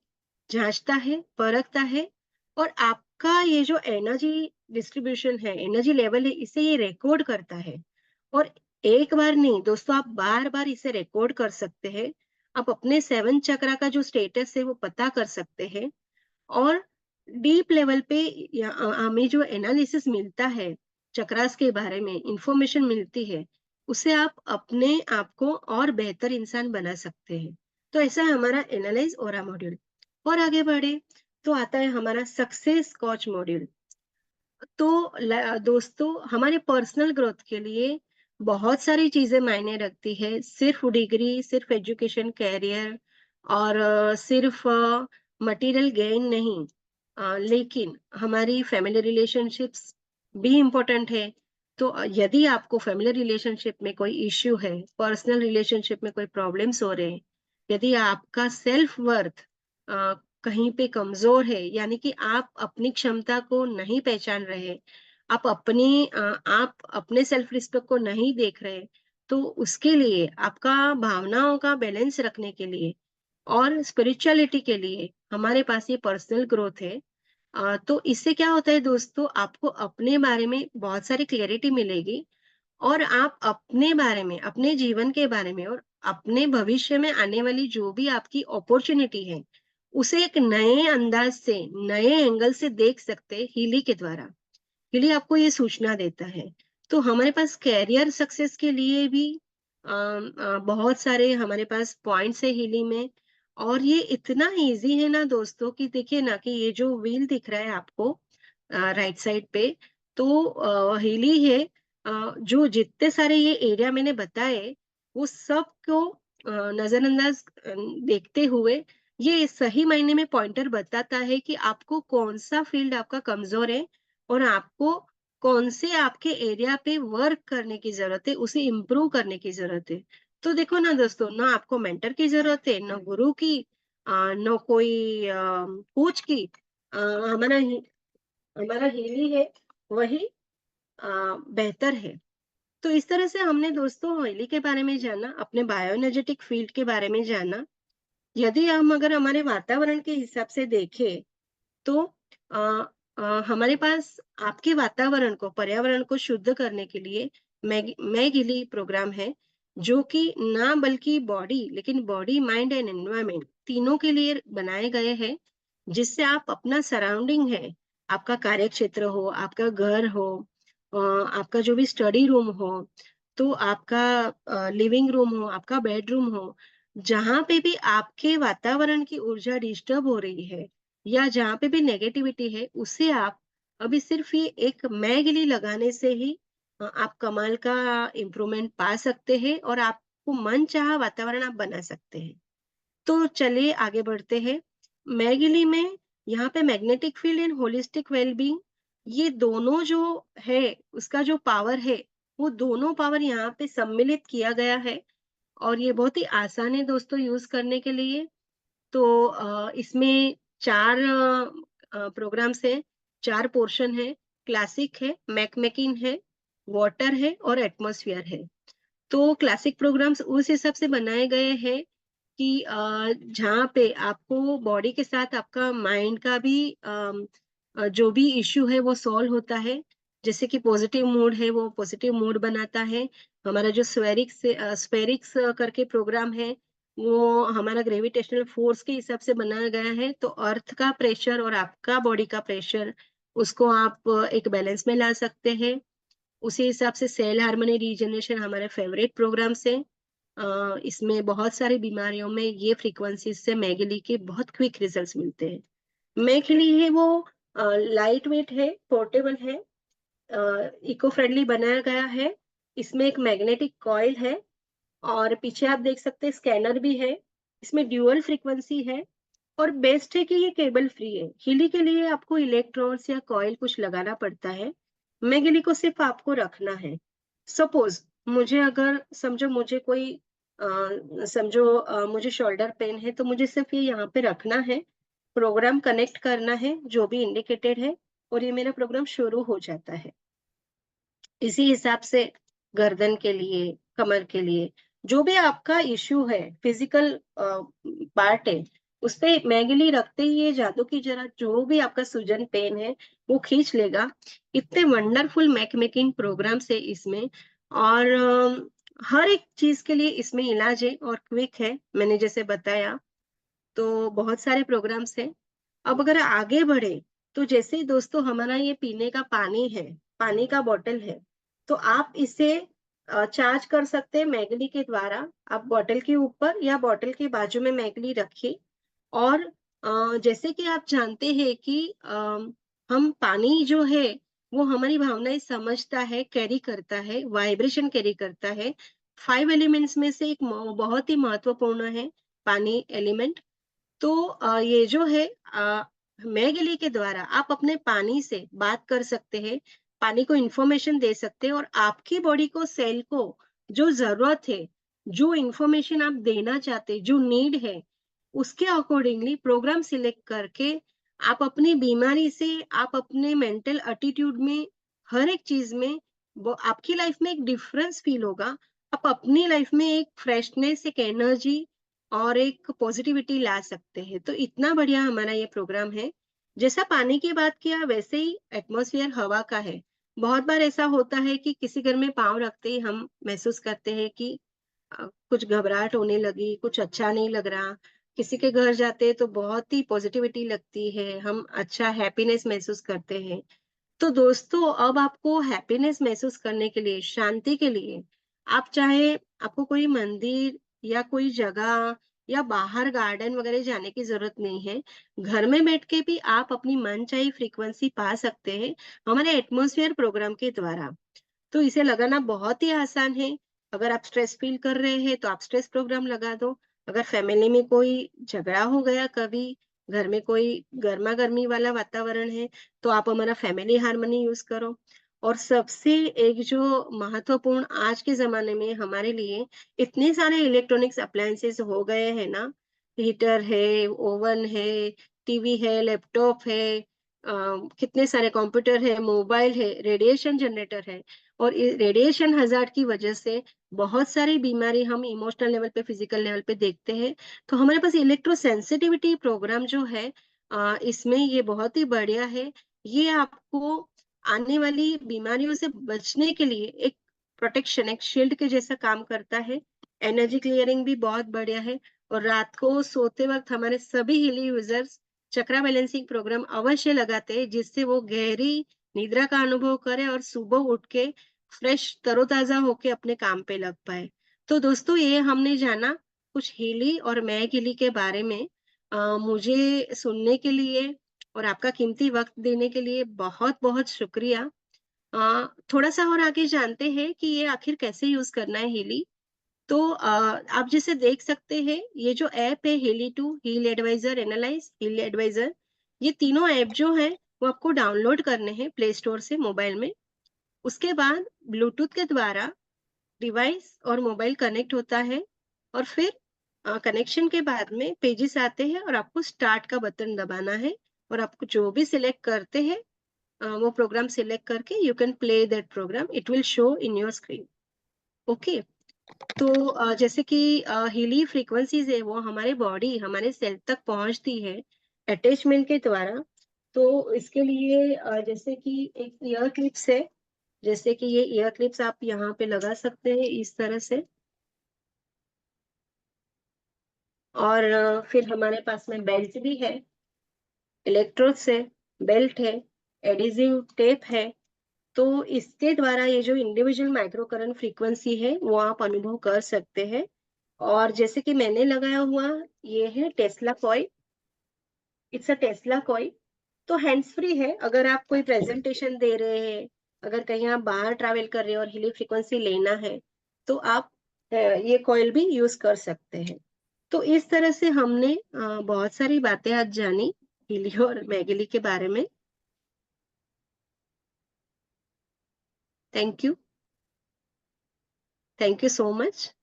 जांचता है, परखता है और आपका ये जो एनर्जी डिस्ट्रीब्यूशन है, एनर्जी लेवल है, इसे ये रिकॉर्ड करता है। और एक बार नहीं दोस्तों, आप बार-बार इसे रिकॉर्ड कर सकते हैं। आप अपने 7 चक्रा का जो स्टेटस है वो पता कर सकते हैं और डीप लेवल पे हमें जो एनालिसिस मिलता है, चक्रास के बारे में इंफॉर्मेशन मिलती है, उससे आप अपने आप को और बेहतर इंसान बना सकते हैं। तो ऐसा है हमारा एनालाइज ओरा मॉड्यूल। और आगे बढ़े तो आता है हमारा सक्सेस कोच मॉड्यूल। तो दोस्तों, हमारे पर्सनल ग्रोथ के लिए बहुत सारी चीजें मायने रखती है। सिर्फ डिग्री, सिर्फ एजुकेशन, कैरियर और सिर्फ मटेरियल गेन नहीं, लेकिन हमारी फैमिली रिलेशनशिप्स भी इम्पोर्टेंट है। तो यदि आपको फैमिली रिलेशनशिप में कोई इश्यू है, पर्सनल रिलेशनशिप में कोई प्रॉब्लम्स हो रहे हैं, यदि आपका सेल्फ वर्थ कहीं पे कमजोर है, यानी कि आप अपनी क्षमता को नहीं पहचान रहे, आप अपने सेल्फ रिस्पेक्ट को नहीं देख रहे, तो उसके लिए आपका भावनाओं का बैलेंस रखने के लिए और स्पिरिचुअलिटी के लिए हमारे पास ये पर्सनल ग्रोथ है। तो इससे क्या होता है दोस्तों, आपको अपने बारे में बहुत सारी क्लैरिटी मिलेगी और आप अपने बारे में, अपने जीवन के बारे में और अपने भविष्य में आने वाली जो भी आपकी अपॉर्चुनिटी है, उसे एक नए अंदाज से, नए एंगल से देख सकते हैं हीली के द्वारा। हीली आपको ये सूचना देता है। तो हमारे पास कैरियर सक्सेस के लिए भी बहुत सारे हमारे पास पॉइंट्स है हीली में। और ये इतना इजी है ना दोस्तों कि देखिए ना कि ये जो व्हील दिख रहा है आपको राइट साइड पे, तो हीली है। जो जितने सारे ये एरिया मैंने बताए वो सबको नजरअंदाज देखते हुए ये सही मायने में पॉइंटर बताता है कि आपको कौन सा फील्ड आपका कमजोर है और आपको कौन से आपके एरिया पे वर्क करने की जरूरत है, उसे इम्प्रूव करने की जरूरत है। तो देखो ना दोस्तों, ना आपको मेंटर की जरूरत है, ना गुरु की, ना कोई कोच की। हमारा हमारा हीली है वही बेहतर है। तो इस तरह से हमने दोस्तों हीली के बारे में जाना, अपने बायोएनर्जेटिक फील्ड के बारे में जाना। यदि हम अगर हमारे वातावरण के हिसाब से देखें तो अ, हमारे पास आपके वातावरण को, पर्यावरण को शुद्ध करने के लिए मैगिली प्रोग्राम है। जो कि ना बल्कि बॉडी, लेकिन बॉडी, माइंड एंड एनवायरनमेंट तीनों के लिए बनाए गए हैं, जिससे आप अपना सराउंडिंग है, आपका कार्य क्षेत्र हो, आपका घर हो, आपका जो भी स्टडी रूम हो, तो आपका लिविंग रूम हो, आपका बेडरूम हो, जहाँ पे भी आपके वातावरण की ऊर्जा डिस्टर्ब हो रही है या जहाँ पे भी नेगेटिविटी है, उसे आप अभी सिर्फ ये एक मैं गिली लगाने से ही आप कमाल का इम्प्रूवमेंट पा सकते हैं और आपको मनचाहा वातावरण आप बना सकते हैं। तो चलिए आगे बढ़ते हैं। मैगिली में यहाँ पे magnetic field and holistic wellbeing, ये दोनों जो है, उसका जो पावर है, वो दोनों पावर यहाँ पे सम्मिलित किया गया है और ये बहुत ही आसान है दोस्तों यूज करने के लिए। तो इसमें 4 प्रोग्राम्स हैं, 4 पोर्शन है, क्लासिक है, मैकमेकिन है, वाटर है और एटमॉस्फेयर है। तो क्लासिक प्रोग्राम्स उस हिसाब से बनाए गए हैं कि जहाँ पे आपको बॉडी के साथ आपका माइंड का भी जो भी इश्यू है वो सॉल्व होता है। जैसे कि पॉजिटिव मूड है वो पॉजिटिव मूड बनाता है। हमारा जो स्फेरिक्स करके प्रोग्राम है वो हमारा ग्रेविटेशनल फोर्स के हिसाब से बनाया गया है। तो अर्थ का प्रेशर और आपका बॉडी का प्रेशर, उसको आप एक बैलेंस में ला सकते हैं। उसी हिसाब से सेल हार्मनी रीजनरेशन हमारे फेवरेट प्रोग्राम्स हैं। इसमें बहुत सारी बीमारियों में ये फ्रीक्वेंसीज से मैगिली के बहुत क्विक रिजल्ट्स मिलते हैं। मैगिली है वो लाइट वेट है, पोर्टेबल है, इको फ्रेंडली बनाया गया है। इसमें एक मैग्नेटिक कॉइल है और पीछे आप देख सकते हैं स्कैनर भी है। इसमें ड्यूअल फ्रीक्वेंसी है और बेस्ट है कि ये केबल फ्री है। हीली के लिए आपको इलेक्ट्रोड्स या कॉइल कुछ लगाना पड़ता है, मैगिली को सिर्फ आपको रखना है। सपोज मुझे अगर समझो मुझे कोई मुझे शोल्डर पेन है, तो मुझे सिर्फ ये यहाँ पे रखना है, प्रोग्राम कनेक्ट करना है जो भी इंडिकेटेड है और ये मेरा प्रोग्राम शुरू हो जाता है। इसी हिसाब से गर्दन के लिए, कमर के लिए, जो भी आपका इश्यू है, फिजिकल पार्ट है, उस पे मैगिली रखते ही ये जादू की जरा जो भी आपका सूजन पेन है वो खींच लेगा। इतने वंडरफुल मैक मेकिंग प्रोग्राम है इसमें और हर एक चीज के लिए इसमें इलाज है और क्विक है, मैंने जैसे बताया। तो बहुत सारे प्रोग्राम्स हैं। अब अगर आगे बढ़े तो जैसे ही दोस्तों हमारा ये पीने का पानी है, पानी का बॉटल है, तो आप इसे चार्ज कर सकते हैं मैगली के द्वारा। आप बॉटल के ऊपर या बॉटल के बाजू में मैगली रखिए और जैसे कि आप जानते हैं कि हम पानी जो है वो हमारी भावनाएं समझता है, कैरी करता है, वाइब्रेशन कैरी करता है। 5 एलिमेंट्स में से एक बहुत ही महत्वपूर्ण है पानी एलिमेंट। तो ये जो है मैगली के द्वारा आप अपने पानी से बात कर सकते हैं, पानी को इंफॉर्मेशन दे सकते हैं और आपकी बॉडी को, सेल को जो जरूरत है, जो इंफॉर्मेशन आप देना चाहते, जो नीड है, उसके अकॉर्डिंगली प्रोग्राम सिलेक्ट करके आप अपनी बीमारी से, आप अपने मेंटल एटीट्यूड में, हर एक चीज में आपकी लाइफ में एक डिफरेंस फील होगा। आप अपनी लाइफ में एक फ्रेशनेस, एक एनर्जी और एक पॉजिटिविटी ला सकते हैं। तो इतना बढ़िया हमारा ये प्रोग्राम है। जैसा पानी की बात किया वैसे ही एटमॉस्फेयर हवा का है। बहुत बार ऐसा होता है कि किसी घर में पाँव रखते ही हम महसूस करते हैं कि कुछ घबराहट होने लगी, कुछ अच्छा नहीं लग रहा। किसी के घर जाते हैं तो बहुत ही पॉजिटिविटी लगती है, हम अच्छा हैप्पीनेस महसूस करते हैं। तो दोस्तों अब आपको हैप्पीनेस महसूस करने के लिए, शांति के लिए, आप चाहे आपको कोई मंदिर या कोई जगह या बाहर गार्डन वगैरह जाने की जरूरत नहीं है। घर में बैठ के भी आप अपनी मनचाही फ्रीक्वेंसी पा सकते हैं हमारे एटमॉस्फेयर प्रोग्राम के द्वारा। तो इसे लगाना बहुत ही आसान है। अगर आप स्ट्रेस फील कर रहे हैं तो आप स्ट्रेस प्रोग्राम लगा दो। अगर फैमिली में कोई झगड़ा हो गया कभी, घर में कोई गर्मा गर्मी वाला वातावरण है, तो आप हमारा फैमिली हार्मनी यूज करो। और सबसे एक जो महत्वपूर्ण आज के जमाने में हमारे लिए इतने सारे इलेक्ट्रॉनिक्स अप्लायंसेस हो गए हैं ना, हीटर है, ओवन है, टीवी है, लैपटॉप है, कितने सारे कंप्यूटर है, मोबाइल है, रेडिएशन जनरेटर है। और रेडिएशन हजार्ड की वजह से बहुत सारी बीमारी हम इमोशनल लेवल पे, फिजिकल लेवल पे देखते हैं। तो हमारे पास इलेक्ट्रो सेंसिटिविटी प्रोग्राम जो है इसमें ये बहुत ही बढ़िया है। ये आपको आने वाली बीमारियों से बचने के लिए एक प्रोटेक्शन, एक शील्ड के जैसा काम करता है। एनर्जी क्लियरिंग भी बहुत बढ़िया है। और रात को सोते वक्त हमारे सभी हिली यूजर्स चक्रा बैलेंसिंग प्रोग्राम अवश्य लगाते हैं, जिससे वो गहरी निद्रा का अनुभव करे और सुबह उठ के फ्रेश तरोताजा होके अपने काम पे लग पाए। तो दोस्तों, ये हमने जाना कुछ हिली और मैग हिली के बारे में। मुझे सुनने के लिए और आपका कीमती वक्त देने के लिए बहुत बहुत शुक्रिया। थोड़ा सा और आगे जानते हैं कि ये आखिर कैसे यूज करना है हिली। तो आप जैसे देख सकते हैं, ये जो ऐप है Healy 2, heal advisor, analyze, heal advisor, ये तीनों ऐप जो है वो आपको डाउनलोड करने हैं प्ले स्टोर से मोबाइल में। उसके बाद ब्लूटूथ के द्वारा डिवाइस और मोबाइल कनेक्ट होता है, और फिर कनेक्शन के बाद में पेजेस आते हैं और आपको स्टार्ट का बटन दबाना है, और आपको जो भी सिलेक्ट करते हैं वो प्रोग्राम सिलेक्ट करके you can play that program, it will show in your screen. Okay. तो जैसे कि हीली फ्रीक्वेंसीज है वो हमारे बॉडी, हमारे सेल तक पहुंचती है अटैचमेंट के द्वारा। तो इसके लिए जैसे कि एक ईयर क्लिप्स है, जैसे कि ये ईयर क्लिप्स आप यहाँ पे लगा सकते हैं इस तरह से। और फिर हमारे पास में बेल्ट भी है, इलेक्ट्रोड्स है, बेल्ट है, एडिजिव टेप है। तो इसके द्वारा ये जो इंडिविजुअल माइक्रो करंट फ्रीक्वेंसी है वो आप अनुभव कर सकते हैं। और जैसे कि मैंने लगाया हुआ ये है Tesla coil, it's a Tesla coil. तो हैंड्स फ्री है, अगर आप कोई प्रेजेंटेशन दे रहे हैं, अगर कहीं आप बाहर ट्रैवल कर रहे हैं और हिली फ्रीक्वेंसी लेना है, तो आप ये कॉइल भी यूज कर सकते हैं। तो इस तरह से हमने बहुत सारी बातें आज जानी हिली और मैगिली के बारे में। Thank you, thank you so much.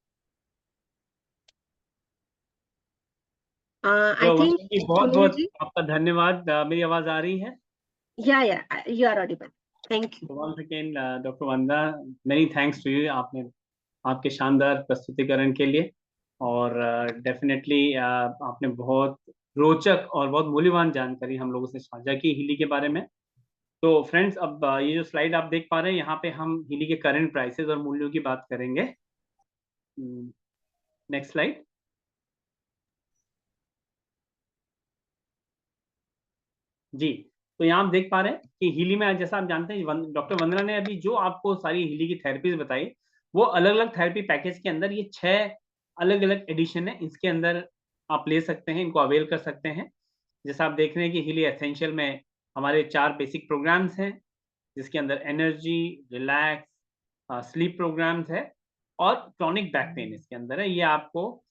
I तो थिंक वंदना जी बहुत सुनील बहुत जी, आपका धन्यवाद। मेरी आवाज आ रही है? या you are audible. Thank you. तो once again doctor Vandana, many thanks to you, आपने आपके शानदार प्रस्तुतिकरण के लिए। और डेफिनेटली आपने बहुत रोचक और बहुत मूल्यवान जानकारी हम लोगों से साझा की हिली के बारे में। तो फ्रेंड्स, अब ये जो स्लाइड आप देख पा रहे हैं, यहाँ पे हम हिली के करंट प्राइसेस और मूल्यों की बात करेंगे। Next slide. जी, तो यहाँ आप देख पा रहे हैं कि हीली में जैसा आप जानते हैं, डॉक्टर वंदना ने अभी जो आपको सारी हीली की थेरेपीज बताई, वो अलग अलग थेरेपी पैकेज के अंदर ये 6 अलग अलग एडिशन है, इसके अंदर आप ले सकते हैं, इनको अवेल कर सकते हैं। जैसा आप देख रहे हैं कि हीली एसेंशियल में हमारे 4 बेसिक प्रोग्राम्स हैं, जिसके अंदर एनर्जी, रिलैक्स, स्लीप प्रोग्राम्स है, और क्रॉनिक बैक पेन इसके अंदर है। ये आपको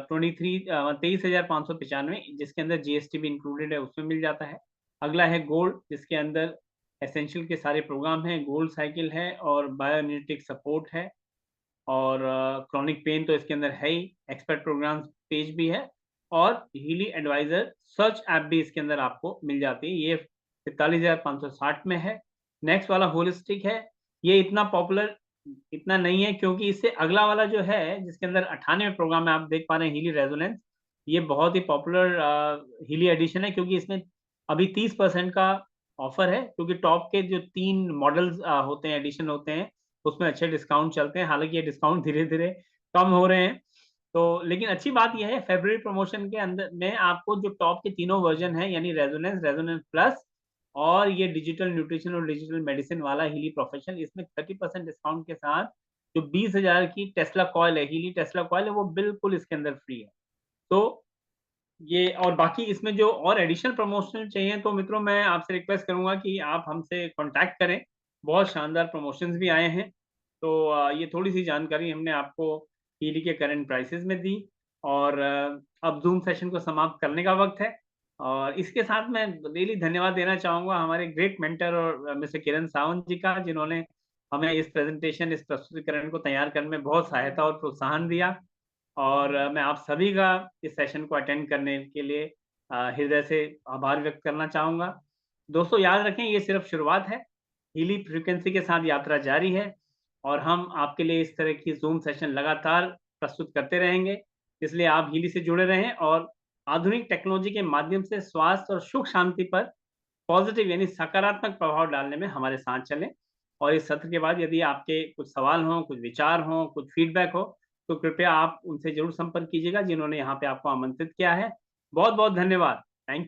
23,595, जिसके अंदर जीएसटी भी इंक्लूडेड है, उसमें मिल जाता है। अगला है गोल्ड, जिसके अंदर एसेंशियल के सारे प्रोग्राम हैं, गोल्ड साइकिल है और बायोएनर्जेटिक सपोर्ट है, और क्रॉनिक पेन तो इसके अंदर है ही, एक्सपर्ट प्रोग्राम पेज भी है, और हीली एडवाइजर सर्च ऐप भी इसके अंदर आपको मिल जाती है। ये 43,560 में है। नेक्स्ट वाला होलिस्टिक है, ये इतना पॉपुलर इतना नहीं है, क्योंकि इससे अगला वाला जो है जिसके अंदर 98 प्रोग्राम है, आप देख पा रहे हैं हीली रेजोनेंस, ये बहुत ही पॉपुलर हीली एडिशन है, क्योंकि इसमें अभी 30% का ऑफर है, क्योंकि टॉप के जो 3 मॉडल्स होते हैं, एडिशन होते हैं, उसमें अच्छे डिस्काउंट चलते हैं। हालांकि ये डिस्काउंट धीरे धीरे कम हो रहे हैं। तो लेकिन अच्छी बात यह है, फेब्रुअरी प्रमोशन के अंदर में आपको जो टॉप के तीनों वर्जन है, यानी रेजोनेंस, रेजोनेंस प्लस और ये डिजिटल न्यूट्रिशन और डिजिटल मेडिसिन वाला हीली प्रोफेशनल, इसमें 30% डिस्काउंट के साथ जो 20,000 की टेस्ला कॉइल है, हीली टेस्ला कॉइल है, वो बिल्कुल इसके अंदर फ्री है। तो ये, और बाकी इसमें जो और एडिशनल प्रमोशन चाहिए, तो मित्रों मैं आपसे रिक्वेस्ट करूंगा कि आप हमसे कांटेक्ट करें। बहुत शानदार प्रमोशंस भी आए हैं। तो ये थोड़ी सी जानकारी हमने आपको हीली के करंट प्राइसेस में दी, और अब जूम सेशन को समाप्त करने का वक्त है। और इसके साथ मैं रियली धन्यवाद देना चाहूंगा हमारे ग्रेट मेंटर और मिस्टर किरण सावंत जी का, जिन्होंने हमें इस प्रेजेंटेशन, इस प्रस्तुतिकरण को तैयार करने में बहुत सहायता और प्रोत्साहन दिया। और मैं आप सभी का इस सेशन को अटेंड करने के लिए हृदय से आभार व्यक्त करना चाहूँगा। दोस्तों याद रखें, ये सिर्फ शुरुआत है, हीली फ्रीक्वेंसी के साथ यात्रा जारी है, और हम आपके लिए इस तरह की जूम सेशन लगातार प्रस्तुत करते रहेंगे। इसलिए आप हीली से जुड़े रहें और आधुनिक टेक्नोलॉजी के माध्यम से स्वास्थ्य और सुख शांति पर पॉजिटिव यानी सकारात्मक प्रभाव डालने में हमारे साथ चलें। और इस सत्र के बाद यदि आपके कुछ सवाल हों, कुछ विचार हों, कुछ फीडबैक हो, तो कृपया आप उनसे ज़रूर संपर्क कीजिएगा जिन्होंने यहाँ पे आपको आमंत्रित किया है। बहुत-बहुत धन्यवाद।